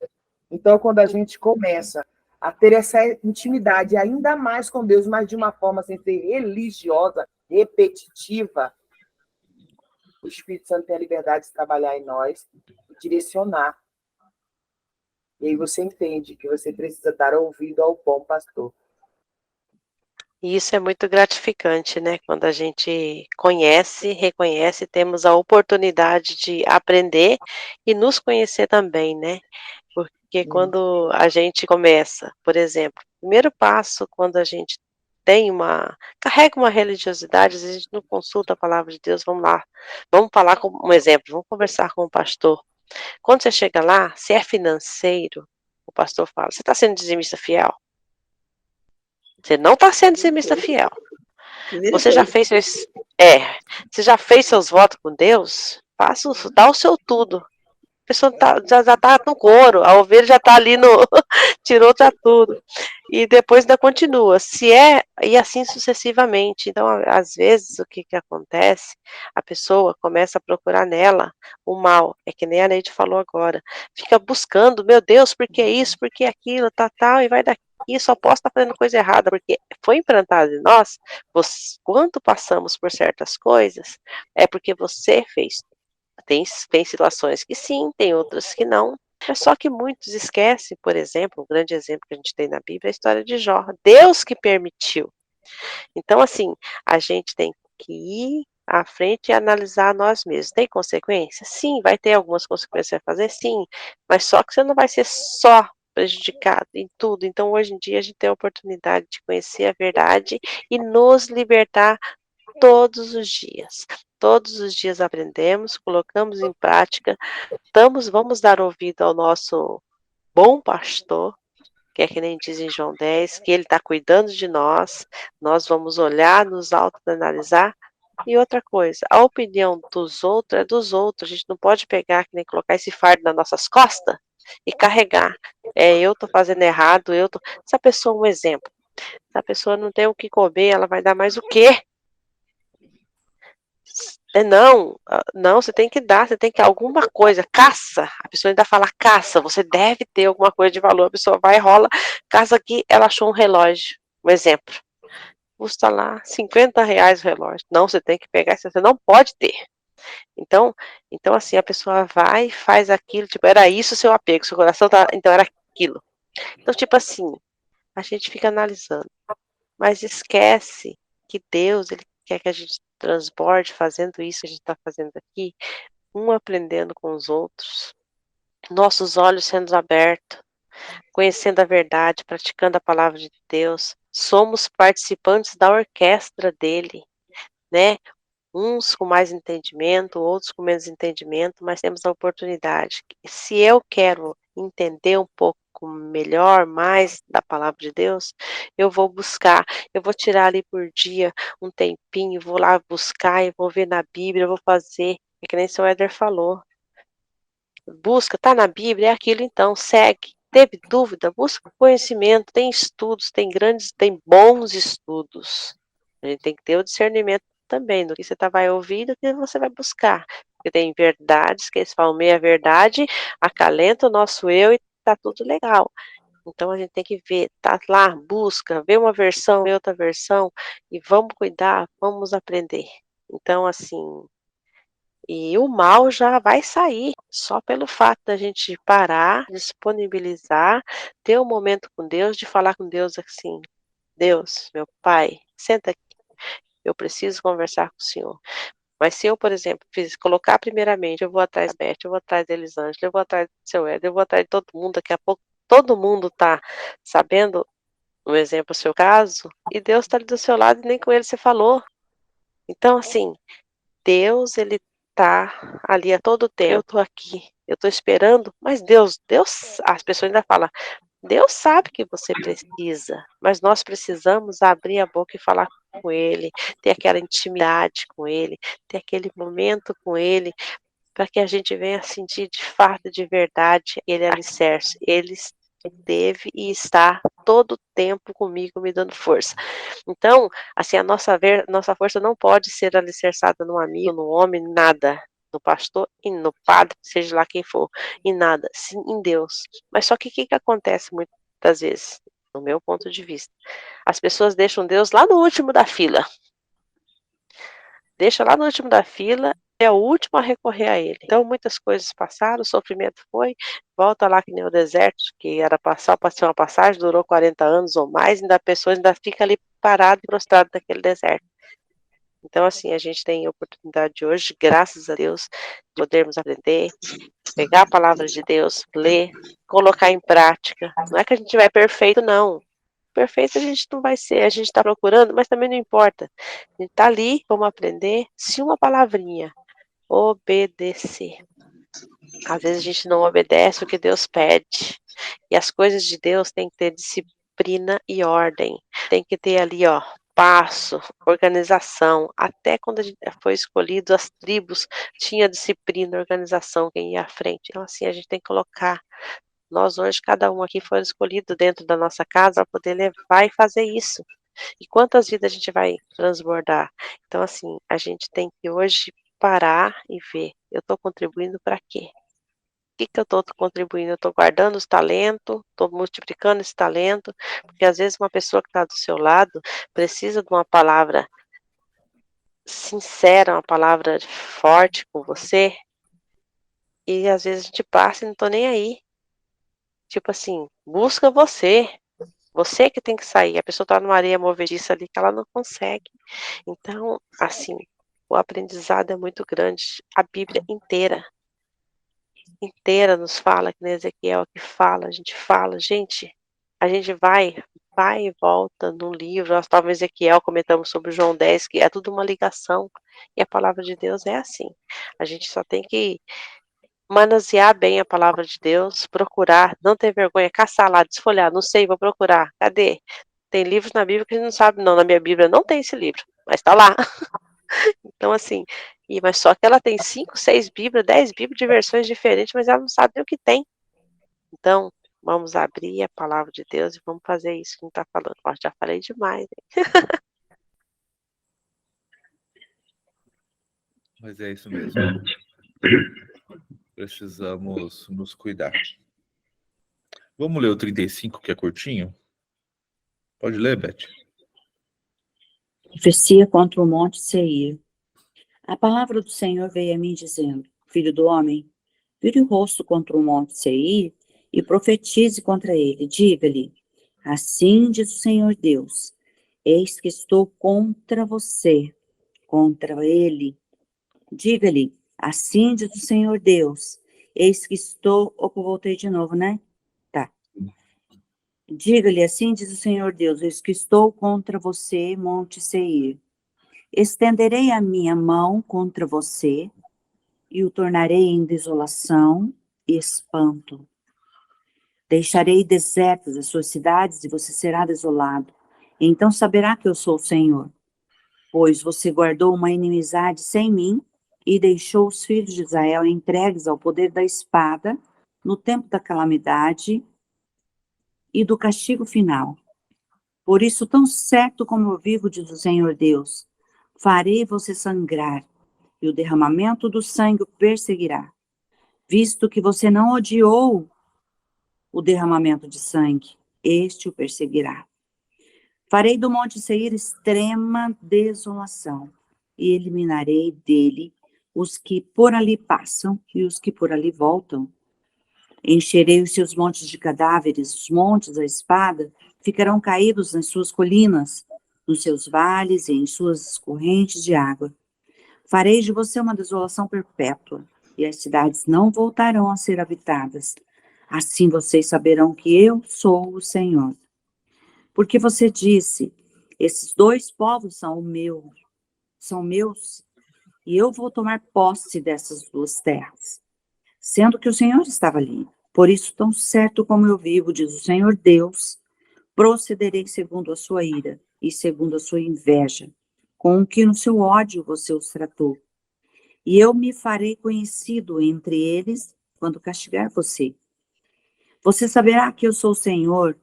Então, quando a gente começa a ter essa intimidade ainda mais com Deus, mas de uma forma sem ser religiosa, repetitiva, o Espírito Santo tem a liberdade de trabalhar em nós e direcionar. E aí você entende que você precisa dar ouvido ao bom pastor. E isso é muito gratificante, né? Quando a gente conhece, reconhece, temos a oportunidade de aprender e nos conhecer também, né? Porque quando a gente começa, por exemplo, o primeiro passo quando a gente carrega uma religiosidade, às vezes a gente não consulta a palavra de Deus, vamos lá, vamos falar com um exemplo, vamos conversar com o pastor. Quando você chega lá, se é financeiro, o pastor fala, você está sendo dizimista fiel? Você não está sendo dizimista fiel. Primeira Você já coisa. fez você já fez seus votos com Deus? Dá o seu tudo. A pessoa já está no couro, a ovelha já está ali tirou já tudo. E depois ainda continua. E assim sucessivamente. Então, às vezes, o que acontece? A pessoa começa a procurar nela o mal. É que nem a Neide falou agora. Fica buscando, meu Deus, por que isso, por que aquilo, tal, e vai daqui. Só posso estar fazendo coisa errada, porque foi implantado em nós, quando passamos por certas coisas, é porque você fez. Tem situações que sim, tem outras que não. É só que muitos esquecem, por exemplo, um grande exemplo que a gente tem na Bíblia é a história de Jó. Deus que permitiu. Então, assim, a gente tem que ir à frente e analisar nós mesmos. Tem consequências? Sim, vai ter algumas consequências, vai fazer? Sim, mas só que você não vai ser só prejudicado em tudo. Então, hoje em dia, a gente tem a oportunidade de conhecer a verdade e nos libertar todos os dias. Todos os dias aprendemos, colocamos em prática, vamos dar ouvido ao nosso bom pastor, que é que nem diz em João 10, que ele está cuidando de nós vamos olhar, nos autoanalisar. E outra coisa, a opinião dos outros é dos outros, a gente não pode pegar, que nem colocar esse fardo nas nossas costas e carregar. Eu estou fazendo errado, Se a pessoa, um exemplo, se a pessoa não tem o que comer, ela vai dar mais o quê? Não, você tem que dar, você tem que alguma coisa, caça, a pessoa ainda fala caça, você deve ter alguma coisa de valor, a pessoa vai, rola, caça aqui, ela achou um relógio, um exemplo, custa lá R$ 50 o relógio, não, você tem que pegar, você não pode ter, então assim, a pessoa vai, faz aquilo, tipo, era isso o seu apego, seu coração tá, então era aquilo, então tipo assim, a gente fica analisando, mas esquece que Deus, Ele quer que a gente transborde fazendo isso que a gente está fazendo aqui, um aprendendo com os outros, nossos olhos sendo abertos, conhecendo a verdade, praticando a palavra de Deus, somos participantes da orquestra dele, né? Uns com mais entendimento, outros com menos entendimento, mas temos a oportunidade. Se eu quero entender um pouco melhor, mais da palavra de Deus, eu vou buscar, eu vou tirar ali por dia um tempinho, vou lá buscar, eu vou ver na Bíblia, eu vou fazer, é que nem o seu Éder falou. Busca, tá na Bíblia, é aquilo então, segue. Teve dúvida? Busca conhecimento, tem estudos, tem bons estudos. A gente tem que ter o discernimento também, do que você vai ouvir, do que você vai buscar. Porque tem verdades que eles falam meia verdade, acalenta o nosso eu e tá tudo legal. Então a gente tem que ver, tá lá, busca, vê uma versão, vê outra versão, e vamos cuidar, vamos aprender. Então, assim, e o mal já vai sair, só pelo fato da gente parar, disponibilizar, ter um momento com Deus, de falar com Deus assim: Deus, meu Pai, senta aqui, eu preciso conversar com o Senhor. Mas se eu, por exemplo, colocar primeiramente, eu vou atrás da Beth, eu vou atrás da Elisângela, eu vou atrás do seu Éder, eu vou atrás de todo mundo, daqui a pouco todo mundo está sabendo, um exemplo, o seu caso, e Deus está ali do seu lado e nem com ele você falou. Então, assim, Deus, ele tá ali a todo tempo. Eu tô aqui, eu tô esperando, mas Deus, as pessoas ainda falam, Deus sabe que você precisa, mas nós precisamos abrir a boca e falar com Ele, ter aquela intimidade com Ele, ter aquele momento com Ele, para que a gente venha sentir de fato, de verdade, Ele é alicerce. Ele esteve e está todo o tempo comigo, me dando força. Então, assim, a nossa força não pode ser alicerçada no amigo, no homem, nada. No pastor e no padre, seja lá quem for, em nada, sim em Deus. Mas só que o que acontece muitas vezes, no meu ponto de vista? As pessoas deixam Deus lá no último da fila. Deixa lá no último da fila, é o último a recorrer a ele. Então, muitas coisas passaram, o sofrimento foi, volta lá que nem o deserto, que era passar, pode ser uma passagem, durou 40 anos ou mais, ainda a pessoa ainda fica ali parada e prostrada naquele deserto. Então, assim, a gente tem a oportunidade hoje, graças a Deus, de podermos aprender, pegar a palavra de Deus, ler, colocar em prática. Não é que a gente vai perfeito, não. Perfeito a gente não vai ser, a gente está procurando, mas também não importa. A gente está ali, vamos aprender, se uma palavrinha, obedecer. Às vezes a gente não obedece o que Deus pede. E as coisas de Deus têm que ter disciplina e ordem. Tem que ter ali, ó, passo, organização. Até quando a gente foi escolhido, as tribos tinha disciplina, organização, quem ia à frente. Então, assim, a gente tem que colocar. Nós hoje, cada um aqui foi escolhido dentro da nossa casa para poder levar e fazer isso. E quantas vidas a gente vai transbordar? Então, assim, a gente tem que hoje parar e ver, eu estou contribuindo para quê? O que eu estou contribuindo? Eu estou guardando os talentos, estou multiplicando esse talento, porque às vezes uma pessoa que está do seu lado precisa de uma palavra sincera, uma palavra forte com você, e às vezes a gente passa e não estou nem aí. Tipo assim, busca você. Você que tem que sair. A pessoa está numa areia movediça ali que ela não consegue. Então, assim, o aprendizado é muito grande. A Bíblia inteira nos fala, que nem Ezequiel que fala, gente, a gente vai e volta no livro. Nós estávamos em Ezequiel, comentamos sobre João 10, que é tudo uma ligação. E a palavra de Deus é assim. A gente só tem que manusear bem a palavra de Deus, procurar, não ter vergonha, caçar lá, desfolhar, não sei, vou procurar. Cadê? Tem livros na Bíblia que a gente não sabe, não. Na minha Bíblia não tem esse livro, mas está lá. Então, assim, mas só que ela tem 5, 6 Bíblias, 10 Bíblias de versões diferentes, mas ela não sabe nem o que tem. Então, vamos abrir a palavra de Deus e vamos fazer isso que a gente está falando. Ó, já falei demais, hein? Mas é isso mesmo. Precisamos nos cuidar. Vamos ler o 35, que é curtinho? Pode ler, Beth? Profecia contra o monte Seir. A palavra do Senhor veio a mim dizendo: Filho do homem, vire o rosto contra o monte Seir e profetize contra ele. Diga-lhe: assim diz o Senhor Deus: eis que estou contra você, contra ele. Diga-lhe: assim diz o Senhor Deus: eis que estou... Opa, voltei de novo, né? Tá. Diga-lhe: assim diz o Senhor Deus: eis que estou contra você, monte Seir. Estenderei a minha mão contra você e o tornarei em desolação e espanto. Deixarei desertas as suas cidades e você será desolado. Então saberá que eu sou o Senhor, pois você guardou uma inimizade sem mim e deixou os filhos de Israel entregues ao poder da espada no tempo da calamidade e do castigo final. Por isso, tão certo como eu vivo, diz o Senhor Deus, Farei você sangrar, e o derramamento do sangue o perseguirá, visto que você não odiou o derramamento de sangue, este o perseguirá. Farei do monte Seir extrema desolação, e eliminarei dele os que por ali passam e os que por ali voltam. Encherei os seus montes de cadáveres, os montes da espada ficarão caídos nas suas colinas, nos seus vales e em suas correntes de água. Farei de você uma desolação perpétua, e as cidades não voltarão a ser habitadas. Assim vocês saberão que eu sou o Senhor. Porque você disse, esses dois povos são meus, e eu vou tomar posse dessas duas terras. Sendo que o Senhor estava ali. Por isso, tão certo como eu vivo, diz o Senhor Deus, procederei segundo a sua ira e segundo a sua inveja, com o que no seu ódio você os tratou. E eu me farei conhecido entre eles quando castigar você. Você saberá que eu sou o Senhor.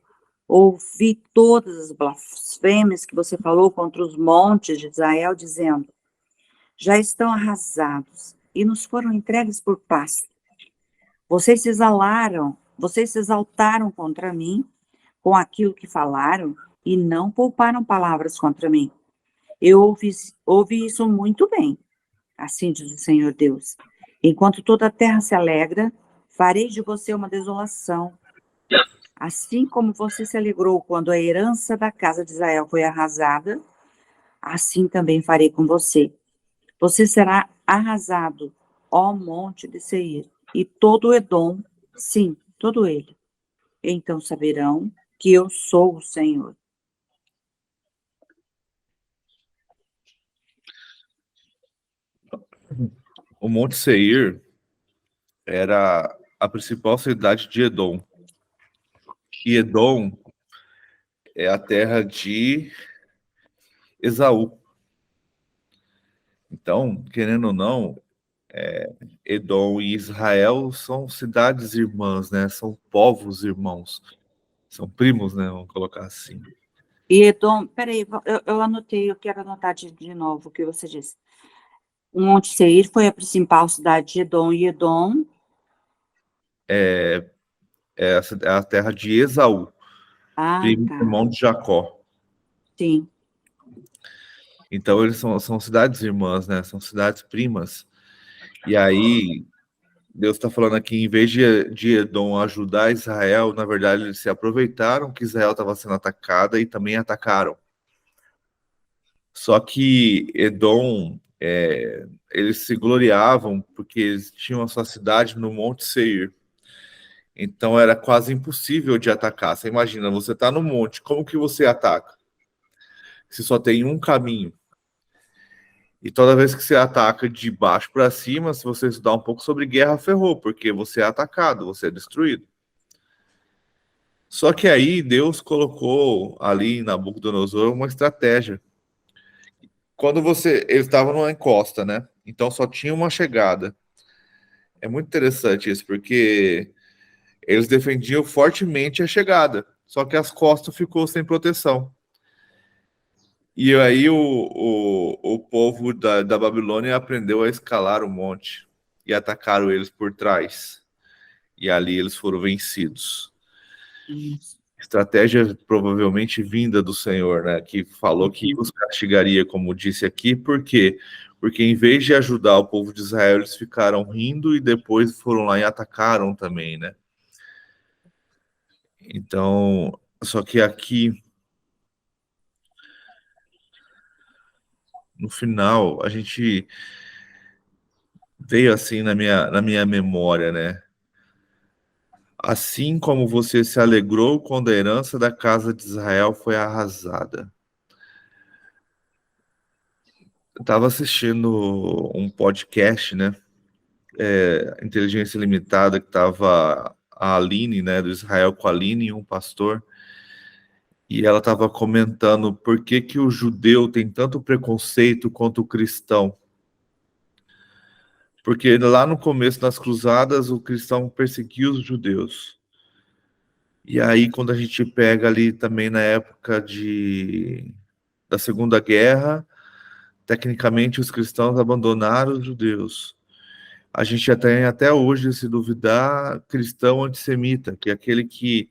Ouvi todas as blasfêmias que você falou contra os montes de Israel, dizendo, já estão arrasados e nos foram entregues por pasto. Vocês se exaltaram contra mim com aquilo que falaram e não pouparam palavras contra mim. Eu ouvi isso muito bem, assim diz o Senhor Deus. Enquanto toda a terra se alegra, farei de você uma desolação. Assim como você se alegrou quando a herança da casa de Israel foi arrasada, assim também farei com você. Você será arrasado, ó monte de Seir, e todo o Edom, sim, todo ele. Então saberão que eu sou o Senhor. O Monte Seir era a principal cidade de Edom. E Edom é a terra de Esaú. Então, querendo ou não, Edom e Israel são cidades irmãs, né? São povos irmãos. São primos, né? Vamos colocar assim. E Edom, peraí, eu anotei, eu quero anotar de novo o que você disse. O Monte Seir foi a principal cidade de Edom, e Edom É a terra de Esaú, primo tá, irmão de Jacó. sim. Então, eles são cidades irmãs, né? São cidades primas. E aí, Deus está falando aqui, em vez de Edom ajudar Israel, na verdade, eles se aproveitaram que Israel estava sendo atacada e também atacaram. Só que Edom, eles se gloriavam porque eles tinham a sua cidade no Monte Seir. Então, era quase impossível de atacar. Você imagina, você está no monte, como que você ataca? Se só tem um caminho. E toda vez que você ataca de baixo para cima, se você estudar um pouco sobre guerra, ferrou, porque você é atacado, você é destruído. Só que aí Deus colocou ali em Nabucodonosor uma estratégia. Quando eles estavam numa encosta, né? Então só tinha uma chegada. É muito interessante isso, porque eles defendiam fortemente a chegada, só que as costas ficou sem proteção. E aí o povo da Babilônia aprendeu a escalar o monte e atacaram eles por trás. E ali eles foram vencidos. Estratégia provavelmente vinda do Senhor, né? Que falou que os castigaria, como disse aqui, por quê? Porque em vez de ajudar o povo de Israel, eles ficaram rindo e depois foram lá e atacaram também, né? Então, só que aqui no final a gente veio assim na minha memória, né? Assim como você se alegrou quando a herança da casa de Israel foi arrasada. Eu estava assistindo um podcast, né? Inteligência Limitada, que estava a Aline, né? Do Israel com a Aline, um pastor. E ela estava comentando por que o judeu tem tanto preconceito quanto o cristão. Porque lá no começo das cruzadas, o cristão perseguia os judeus. E aí, quando a gente pega ali também na época da Segunda Guerra, Tecnicamente, os cristãos abandonaram os judeus. A gente já tem até hoje, se duvidar, cristão antissemita, que é aquele que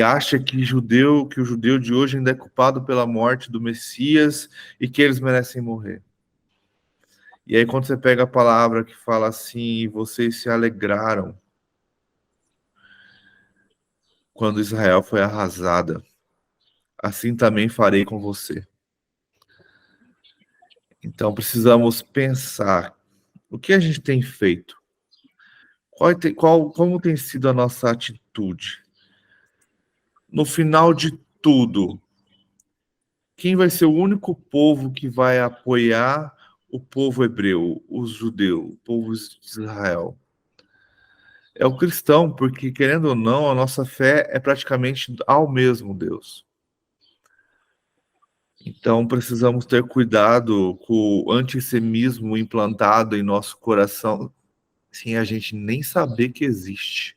acha que o judeu de hoje ainda é culpado pela morte do Messias e que eles merecem morrer. E aí, quando você pega a palavra que fala assim, vocês se alegraram quando Israel foi arrasada, assim também farei com você. Então, precisamos pensar o que a gente tem feito, como tem sido a nossa atitude. No final de tudo, quem vai ser o único povo que vai apoiar o povo hebreu, os judeus, o povo de Israel? É o cristão, porque, querendo ou não, a nossa fé é praticamente ao mesmo Deus. Então, precisamos ter cuidado com o antissemismo implantado em nosso coração, sem a gente nem saber que existe.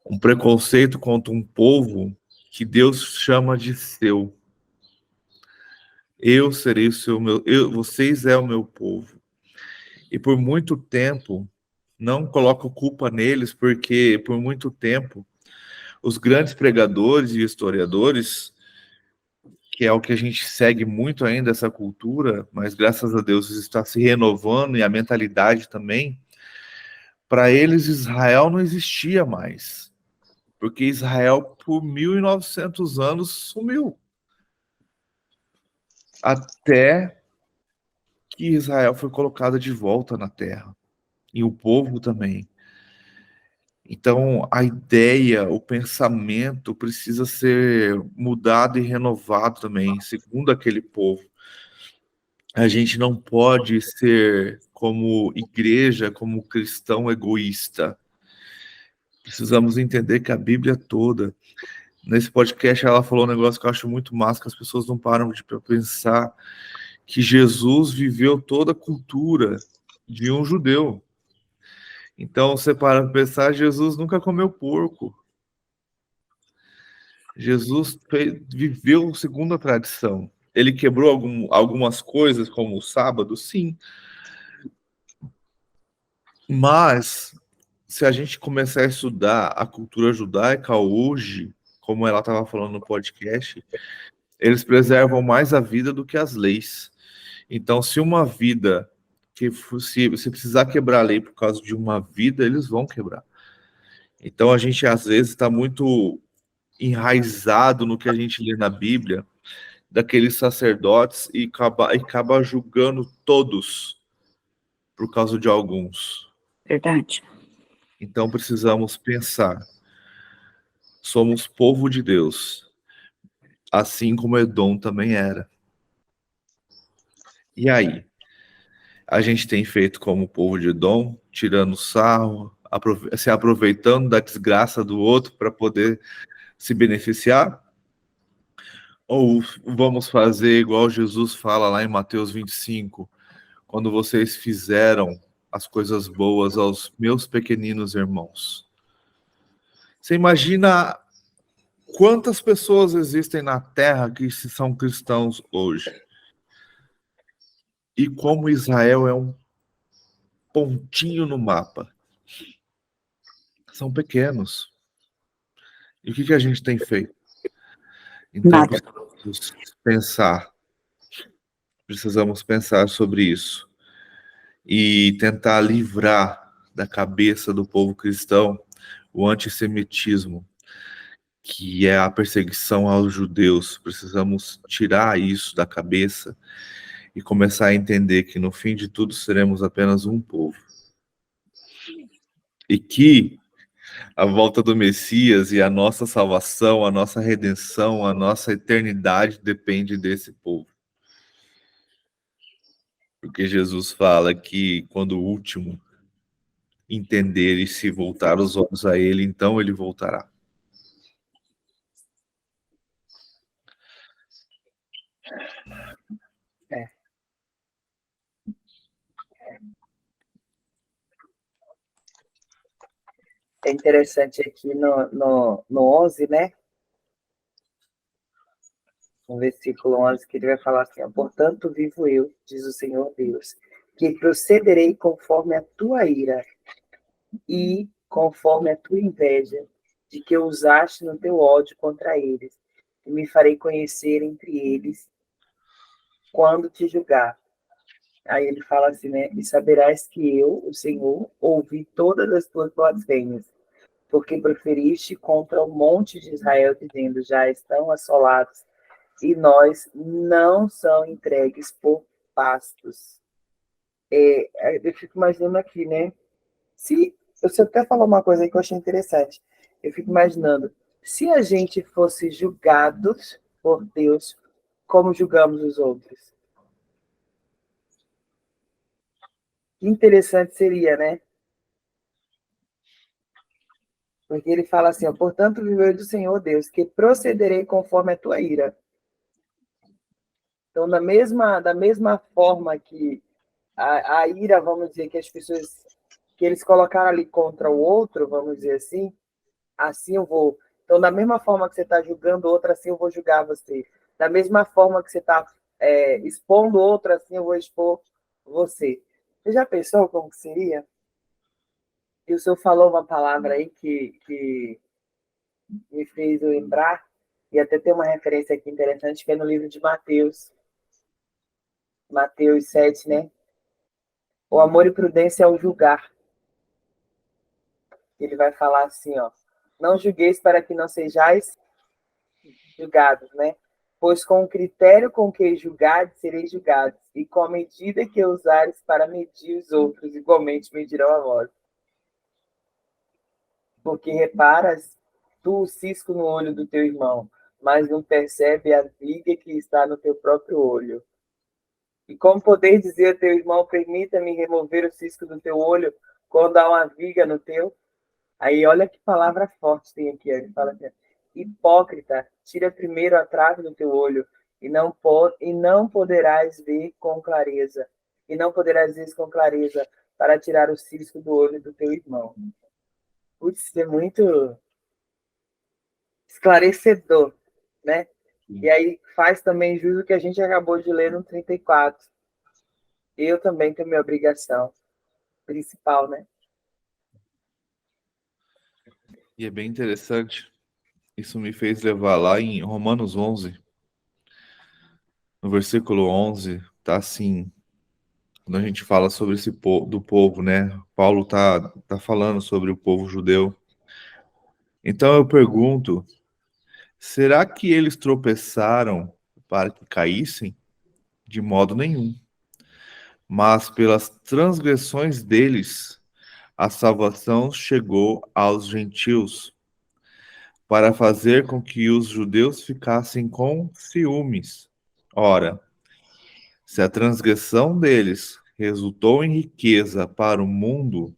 Um preconceito contra um povo que Deus chama de seu. Eu serei o seu, vocês é o meu povo. E por muito tempo, não coloco culpa neles, porque por muito tempo, os grandes pregadores e historiadores, que é o que a gente segue muito ainda, essa cultura, mas graças a Deus está se renovando e a mentalidade também, para eles Israel não existia mais, porque Israel por 1.900 anos sumiu, até que Israel foi colocada de volta na terra, e o povo também. Então, a ideia, o pensamento precisa ser mudado e renovado também, segundo aquele povo. A gente não pode ser, como igreja, como cristão egoísta. Precisamos entender que a Bíblia toda, nesse podcast ela falou um negócio que eu acho muito massa, que as pessoas não param de pensar, que Jesus viveu toda a cultura de um judeu. Então, você para pensar, Jesus nunca comeu porco. Jesus viveu segundo a tradição. Ele quebrou algumas coisas, como o sábado, sim. Mas, se a gente começar a estudar a cultura judaica hoje, como ela estava falando no podcast, eles preservam mais a vida do que as leis. Então, se uma vida, se precisar quebrar a lei por causa de uma vida, eles vão quebrar. Então, a gente, às vezes, está muito enraizado no que a gente lê na Bíblia, daqueles sacerdotes, e acaba julgando todos por causa de alguns. Verdade. Então precisamos pensar, somos povo de Deus, assim como Edom também era. E aí? A gente tem feito como povo de Edom, tirando sarro, se aproveitando da desgraça do outro para poder se beneficiar? Ou vamos fazer igual Jesus fala lá em Mateus 25, quando vocês fizeram as coisas boas aos meus pequeninos irmãos? Você imagina quantas pessoas existem na Terra que são cristãos hoje? E como Israel é um pontinho no mapa. São pequenos. E o que a gente tem feito? Então, Nada. precisamos pensar sobre isso e tentar livrar da cabeça do povo cristão o antissemitismo, que é a perseguição aos judeus. Precisamos tirar isso da cabeça e começar a entender que no fim de tudo seremos apenas um povo. E que a volta do Messias e a nossa salvação, a nossa redenção, a nossa eternidade depende desse povo. Porque Jesus fala que quando o último entender e se voltar os olhos a ele, então ele voltará. É interessante aqui no 11, né? no versículo 11, que ele vai falar assim, ó, portanto vivo eu, diz o Senhor Deus, que procederei conforme a tua ira e conforme a tua inveja, de que usaste no teu ódio contra eles, e me farei conhecer entre eles quando te julgar. Aí ele fala assim, né? E saberás que eu, o Senhor, ouvi todas as tuas blasfêmias, porque proferiste contra o monte de Israel, dizendo, já estão assolados, e nós não são entregues por pastos. Eu fico imaginando aqui, né? Se você até falou uma coisa aí que eu achei interessante. Eu fico imaginando, se a gente fosse julgados por Deus, como julgamos os outros? Que interessante seria, né? Porque ele fala assim, ó, portanto, viver do Senhor Deus, que procederei conforme a tua ira. Então, da mesma forma que a ira, vamos dizer, que as pessoas, que eles colocaram ali contra o outro, vamos dizer assim eu vou. Então, da mesma forma que você está julgando outro, assim eu vou julgar você. Da mesma forma que você está expondo outro, assim eu vou expor você. Você já pensou como que seria? E o senhor falou uma palavra aí que me fez lembrar, e até tem uma referência aqui interessante, que é no livro de Mateus. Mateus 7, né? O amor e prudência ao julgar. Ele vai falar assim, ó. Não julgueis para que não sejais julgados, né? Pois com o critério com que julgares, sereis julgados, e com a medida que usares para medir os outros, igualmente medirão a vós. Porque reparas tu o cisco no olho do teu irmão, mas não percebe a viga que está no teu próprio olho. E como poder dizer ao teu irmão, permita-me remover o cisco do teu olho, quando há uma viga no teu? Aí olha que palavra forte tem aqui. Ele fala assim, hipócrita, tira primeiro a trave do teu olho, e não poderás ver com clareza. E não poderás ver com clareza para tirar o cisco do olho do teu irmão. Putz, isso é muito esclarecedor, né? E aí faz também jus o que a gente acabou de ler no 34. Eu também tenho minha obrigação principal, né? E é bem interessante. Isso me fez levar lá em Romanos 11, no versículo 11, tá assim, quando a gente fala sobre esse do povo, né? Paulo tá falando sobre o povo judeu. Então eu pergunto, será que eles tropeçaram para que caíssem? De modo nenhum. Mas pelas transgressões deles, a salvação chegou aos gentios, para fazer com que os judeus ficassem com ciúmes. Ora, se a transgressão deles resultou em riqueza para o mundo,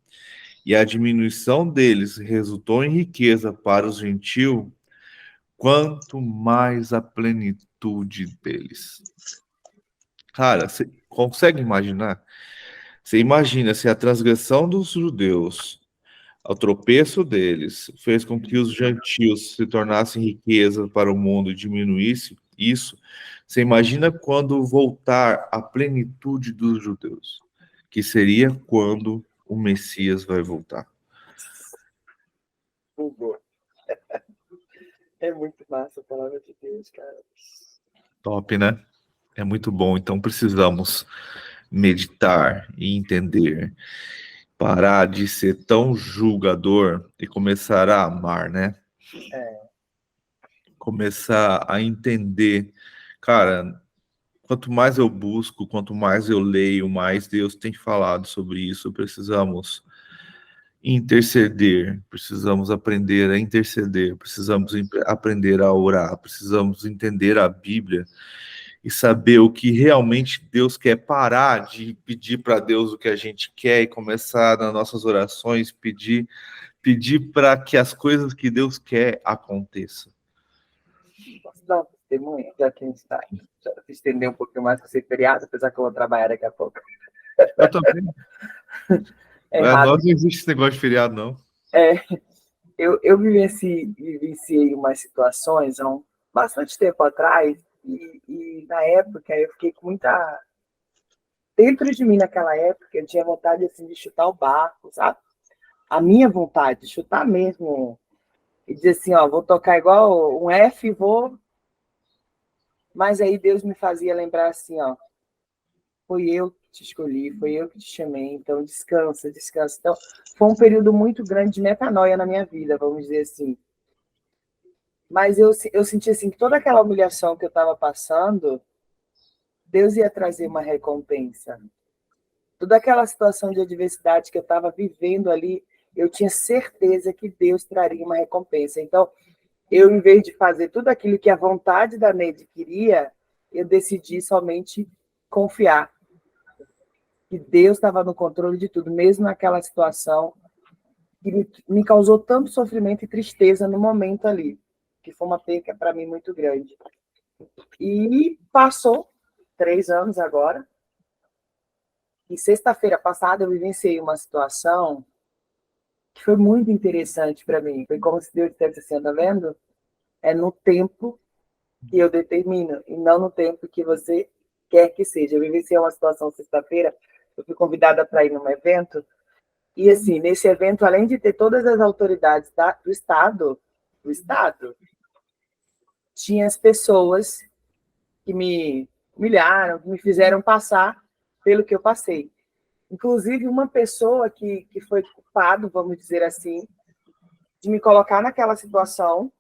e a diminuição deles resultou em riqueza para os gentios, quanto mais a plenitude deles. Cara, você consegue imaginar? Você imagina se a transgressão dos judeus, o tropeço deles, fez com que os gentios se tornassem riqueza para o mundo e diminuísse isso. Você imagina quando voltar a plenitude dos judeus, que seria quando o Messias vai voltar. É muito massa a palavra de Deus, cara. Top, né? É muito bom. Então precisamos meditar e entender. Parar de ser tão julgador e começar a amar, né? Começar a entender. Cara, quanto mais eu busco, quanto mais eu leio, mais Deus tem falado sobre isso. Precisamos interceder, precisamos aprender a interceder, precisamos aprender a orar, precisamos entender a Bíblia e saber o que realmente Deus quer, parar de pedir para Deus o que a gente quer e começar nas nossas orações pedir para que as coisas que Deus quer aconteçam. Posso dar um testemunho, já que a gente está estender um pouquinho mais com esse feriado, apesar que eu vou trabalhar daqui a pouco. Eu também. Nós não existe esse negócio de feriado, não. Eu vivenciei umas situações há bastante tempo atrás, E na época eu fiquei com muita... Dentro de mim, naquela época, eu tinha vontade assim, de chutar o barco, sabe? A minha vontade, de chutar mesmo. E dizer assim, ó, vou tocar igual um F e vou... Mas aí Deus me fazia lembrar assim, ó, foi eu que te escolhi, foi eu que te chamei, então descansa, descansa. Então, foi um período muito grande de metanoia na minha vida, vamos dizer assim. Mas eu senti assim, que toda aquela humilhação que eu estava passando, Deus ia trazer uma recompensa. Toda aquela situação de adversidade que eu estava vivendo ali, eu tinha certeza que Deus traria uma recompensa. Então, eu, em vez de fazer tudo aquilo que a vontade da Neide queria, eu decidi somente confiar que Deus estava no controle de tudo, mesmo naquela situação que me causou tanto sofrimento e tristeza no momento ali, que foi uma perca para mim muito grande. E passou 3 anos agora, e sexta-feira passada eu vivenciei uma situação que foi muito interessante para mim. Foi como se Deus dissesse assim, tá vendo? É no tempo que eu determino, e não no tempo que você quer que seja. Eu vivenciei uma situação sexta-feira, eu fui convidada para ir num evento, e assim, nesse evento, além de ter todas as autoridades do Estado, tinha as pessoas que me humilharam, que me fizeram passar pelo que eu passei. Inclusive, uma pessoa que foi culpado, vamos dizer assim, de me colocar naquela situação,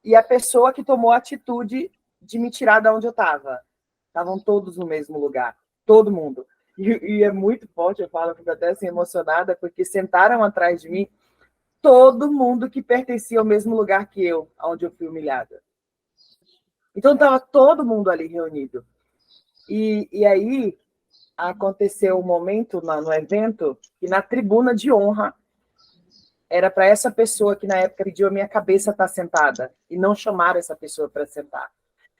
e a pessoa que tomou a atitude de me tirar de onde eu estava. Estavam todos no mesmo lugar, todo mundo. E é muito forte, eu falo, eu fico até assim emocionada, porque sentaram atrás de mim todo mundo que pertencia ao mesmo lugar que eu, onde eu fui humilhada. Então, estava todo mundo ali reunido. E aí, aconteceu um momento no evento que na tribuna de honra era para essa pessoa que na época pediu a minha cabeça estar sentada, e não chamaram essa pessoa para sentar.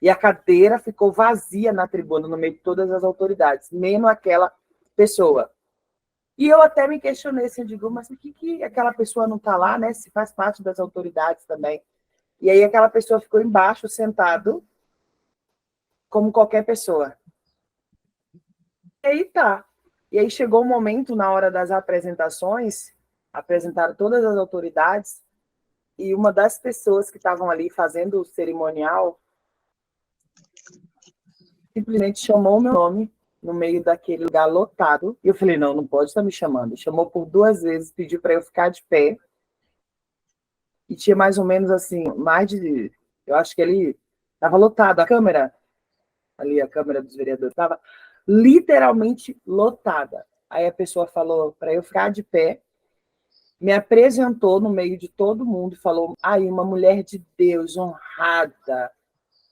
E a cadeira ficou vazia na tribuna, no meio de todas as autoridades, menos aquela pessoa. E eu até me questionei, assim, eu digo, mas por que aquela pessoa não está lá, né? Se faz parte das autoridades também. E aí aquela pessoa ficou embaixo, sentado, como qualquer pessoa. E aí tá. E aí chegou o momento, na hora das apresentações, apresentaram todas as autoridades, e uma das pessoas que estavam ali fazendo o cerimonial simplesmente chamou o meu nome no meio daquele lugar lotado. E eu falei, não, não pode estar me chamando. Chamou por 2 vezes, pediu para eu ficar de pé. E tinha mais ou menos assim, mais de... Eu acho que ele estava lotado. A câmera, ali a câmera dos vereadores, estava literalmente lotada. Aí a pessoa falou para eu ficar de pé, me apresentou no meio de todo mundo, falou, aí uma mulher de Deus, honrada,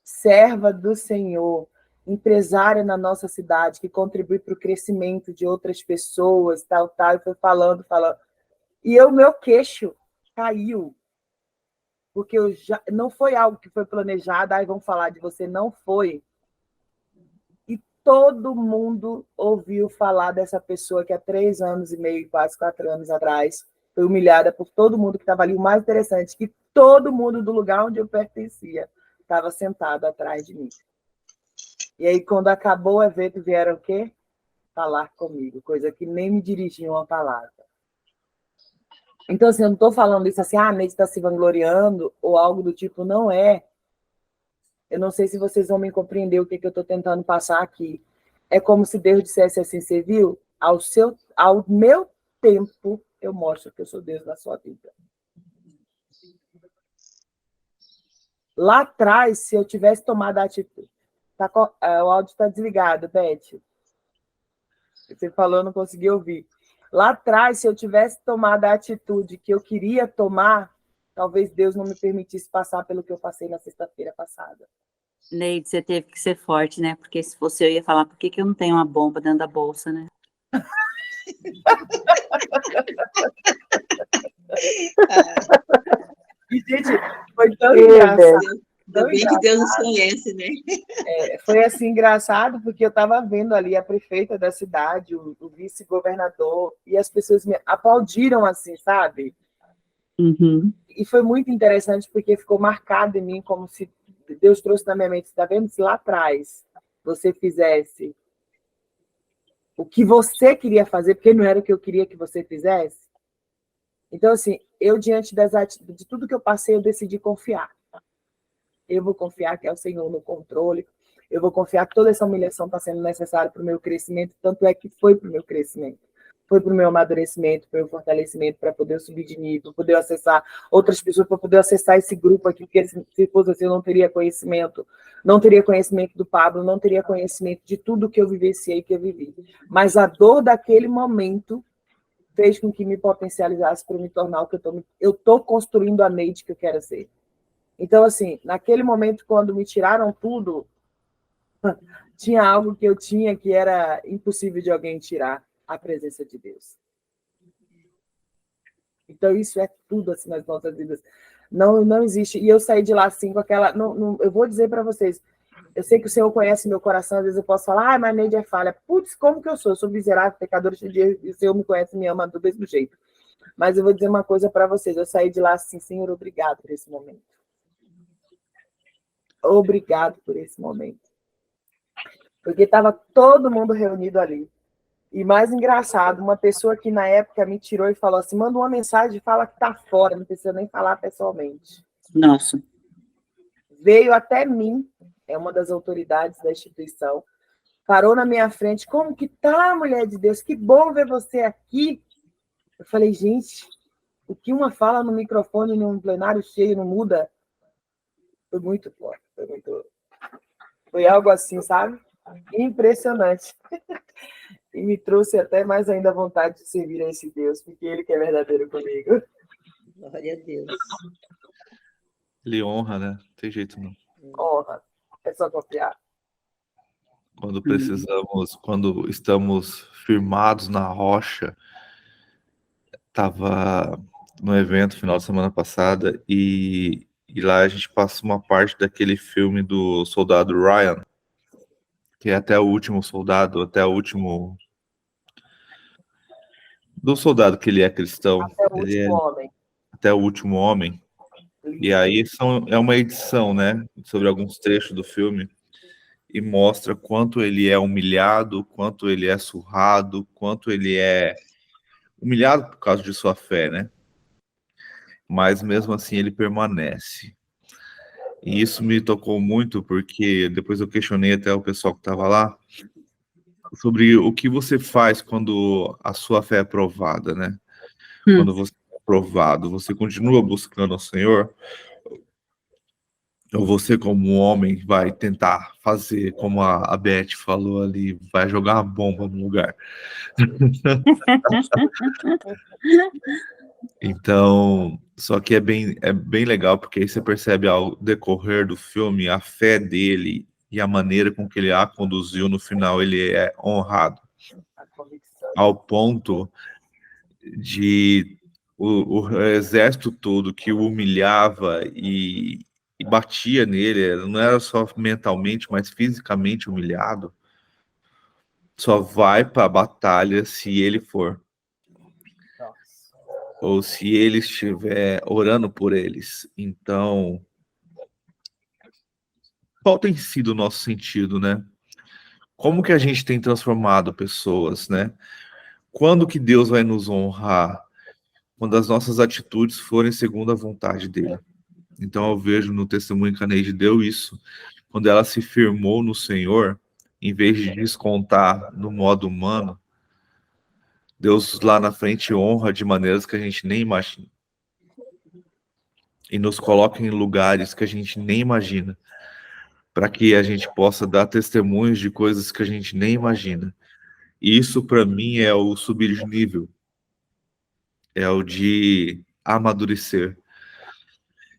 serva do Senhor, empresária na nossa cidade, que contribui para o crescimento de outras pessoas, tal, e foi falando. E o meu queixo caiu, porque não foi algo que foi planejado, aí vão falar de você, não foi. E todo mundo ouviu falar dessa pessoa que há 3 anos e meio, quase 4 anos atrás, foi humilhada por todo mundo que estava ali. O mais interessante, que todo mundo do lugar onde eu pertencia estava sentado atrás de mim. E aí, quando acabou o evento, vieram o quê? Falar comigo, coisa que nem me dirigiam a palavra. Então, assim, eu não estou falando isso assim, a Neide está se vangloriando, ou algo do tipo, não é. Eu não sei se vocês vão me compreender o que eu estou tentando passar aqui. É como se Deus dissesse assim, você viu? Ao meu tempo, eu mostro que eu sou Deus na sua vida. Lá atrás, se eu tivesse tomado a atitude... o áudio está desligado, Beth. Você falou, eu não consegui ouvir. Lá atrás, se eu tivesse tomado a atitude que eu queria tomar, talvez Deus não me permitisse passar pelo que eu passei na sexta-feira passada. Neide, você teve que ser forte, né? Porque se fosse eu ia falar, por que eu não tenho uma bomba dentro da bolsa, né? E, gente, foi tão engraçado. Ainda bem que Deus nos conhece, né? Foi assim engraçado, porque eu estava vendo ali a prefeita da cidade, o vice-governador, e as pessoas me aplaudiram assim, sabe? Uhum. E foi muito interessante, porque ficou marcado em mim como se Deus trouxe na minha mente, está vendo? Se lá atrás você fizesse o que você queria fazer, porque não era o que eu queria que você fizesse. Então, assim, eu, diante de tudo que eu passei, eu decidi confiar. Eu vou confiar que é o Senhor no controle. Eu vou confiar que toda essa humilhação está sendo necessária para o meu crescimento, tanto é que foi para o meu crescimento. Foi para o meu amadurecimento, para o meu fortalecimento, para poder eu subir de nível, para poder eu acessar outras pessoas, para poder eu acessar esse grupo aqui, porque se fosse assim, eu não teria conhecimento do Pablo, não teria conhecimento de tudo que eu vivenciei, que eu vivi. Mas a dor daquele momento fez com que me potencializasse para me tornar o que eu estou construindo a Neide que eu quero ser. Então, assim, naquele momento, quando me tiraram tudo, tinha algo que eu tinha que era impossível de alguém tirar, a presença de Deus. Então, isso é tudo assim nas nossas vidas. Não existe. E eu saí de lá assim com aquela... eu vou dizer para vocês, eu sei que o Senhor conhece meu coração, às vezes eu posso falar, mas Neide é falha. Putz, como que eu sou? Eu sou miserável, pecador, cheio de erros, e o Senhor me conhece e me ama do mesmo jeito. Mas eu vou dizer uma coisa para vocês, eu saí de lá assim, Senhor, obrigado por esse momento. Obrigado por esse momento. Porque estava todo mundo reunido ali. E mais engraçado, uma pessoa que na época me tirou e falou assim, manda uma mensagem e fala que está fora, não precisa nem falar pessoalmente. Nossa. Veio até mim, é uma das autoridades da instituição, parou na minha frente, como que tá, mulher de Deus? Que bom ver você aqui. Eu falei, gente, o que uma fala no microfone num plenário cheio não muda? Foi muito forte, foi algo assim, sabe? Impressionante. E me trouxe até mais ainda a vontade de servir a esse Deus, porque Ele que é verdadeiro comigo. Glória a Deus. Ele honra, né? Não tem jeito não. Honra. É só confiar. Quando precisamos, quando estamos firmados na rocha, estava no evento final de semana passada e lá a gente passa uma parte daquele filme do Soldado Ryan, que é até o último soldado, até o último do soldado que ele é cristão, Até o ele é último homem. até o último homem. E aí é uma edição, né, sobre alguns trechos do filme e mostra quanto ele é humilhado, quanto ele é surrado, quanto ele é humilhado por causa de sua fé, né? Mas mesmo assim ele permanece. E isso me tocou muito porque depois eu questionei até o pessoal que estava lá sobre o que você faz quando a sua fé é provada, né? Quando você é provado, você continua buscando o Senhor? Ou você, como um homem, vai tentar fazer como a Beth falou ali, vai jogar uma bomba no lugar? Então, só que é bem legal, porque aí você percebe ao decorrer do filme a fé dele e a maneira com que ele a conduziu, no final ele é honrado. Ao ponto de o exército todo que o humilhava e batia nele, não era só mentalmente, mas fisicamente humilhado, só vai para a batalha se ele for. Ou se ele estiver orando por eles. Então, qual tem sido o nosso sentido, né? Como que a gente tem transformado pessoas, né? Quando que Deus vai nos honrar? Quando as nossas atitudes forem segundo a vontade dele. Então, eu vejo no testemunho que a Neide deu isso. Quando ela se firmou no Senhor, em vez de descontar no modo humano, Deus lá na frente honra de maneiras que a gente nem imagina. E nos coloca em lugares que a gente nem imagina, para que a gente possa dar testemunhos de coisas que a gente nem imagina. E isso, para mim, é o subir de nível, é o de amadurecer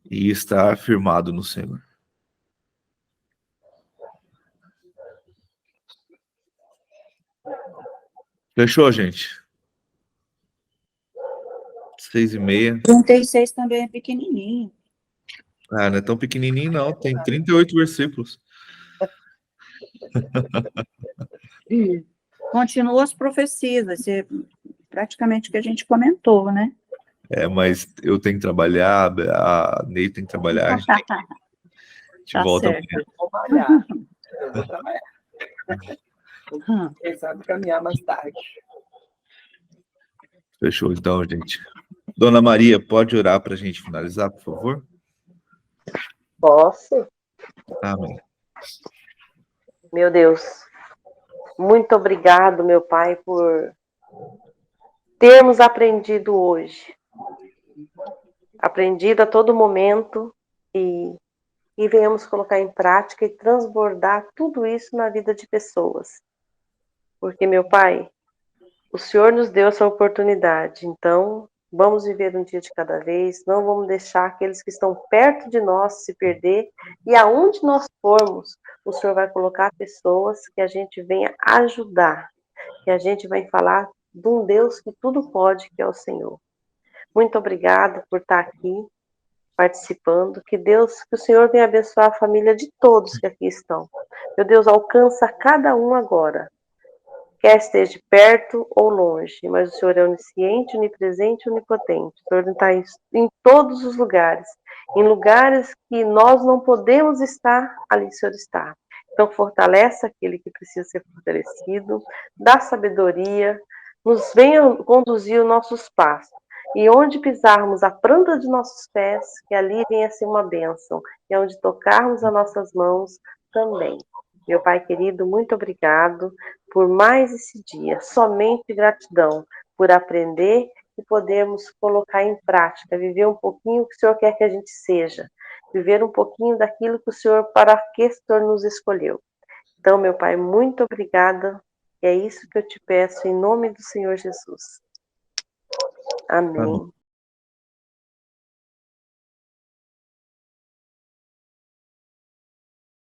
e estar firmado no Senhor. Fechou, gente? 6:30. 36 também é pequenininho. Ah, não é tão pequenininho, não. Tem 38 versículos. Continua as profecias, vai ser praticamente o que a gente comentou, né? É, mas eu tenho que trabalhar, a Ney tem que trabalhar, a gente tem que Te Tá volta certo. amanhã. Vou malhar. Eu vou trabalhar. Quem sabe caminhar mais tarde. Fechou então, gente. Dona Maria, pode orar para a gente finalizar, por favor? Posso? Amém. Meu Deus, muito obrigado, meu Pai, por termos aprendido hoje. Aprendido a todo momento e venhamos colocar em prática e transbordar tudo isso na vida de pessoas. Porque, meu Pai, o Senhor nos deu essa oportunidade, então vamos viver um dia de cada vez, não vamos deixar aqueles que estão perto de nós se perder, e aonde nós formos, o Senhor vai colocar pessoas que a gente venha ajudar, que a gente vai falar de um Deus que tudo pode, que é o Senhor. Muito obrigada por estar aqui, participando, que o Senhor venha abençoar a família de todos que aqui estão. Meu Deus, alcança cada um agora, quer esteja perto ou longe, mas o Senhor é onisciente, onipresente e onipotente. O Senhor está em todos os lugares. Em lugares que nós não podemos estar, ali o Senhor está. Então, fortalece aquele que precisa ser fortalecido, dá sabedoria, nos venha conduzir os nossos passos. E onde pisarmos a planta de nossos pés, que ali venha ser uma bênção. E onde tocarmos as nossas mãos, também. Meu Pai querido, muito obrigado por mais esse dia. Somente gratidão por aprender e podermos colocar em prática, viver um pouquinho o que o Senhor quer que a gente seja, viver um pouquinho daquilo que o Senhor, para que o Senhor nos escolheu. Então, meu Pai, muito obrigada. E é isso que eu te peço em nome do Senhor Jesus. Amém.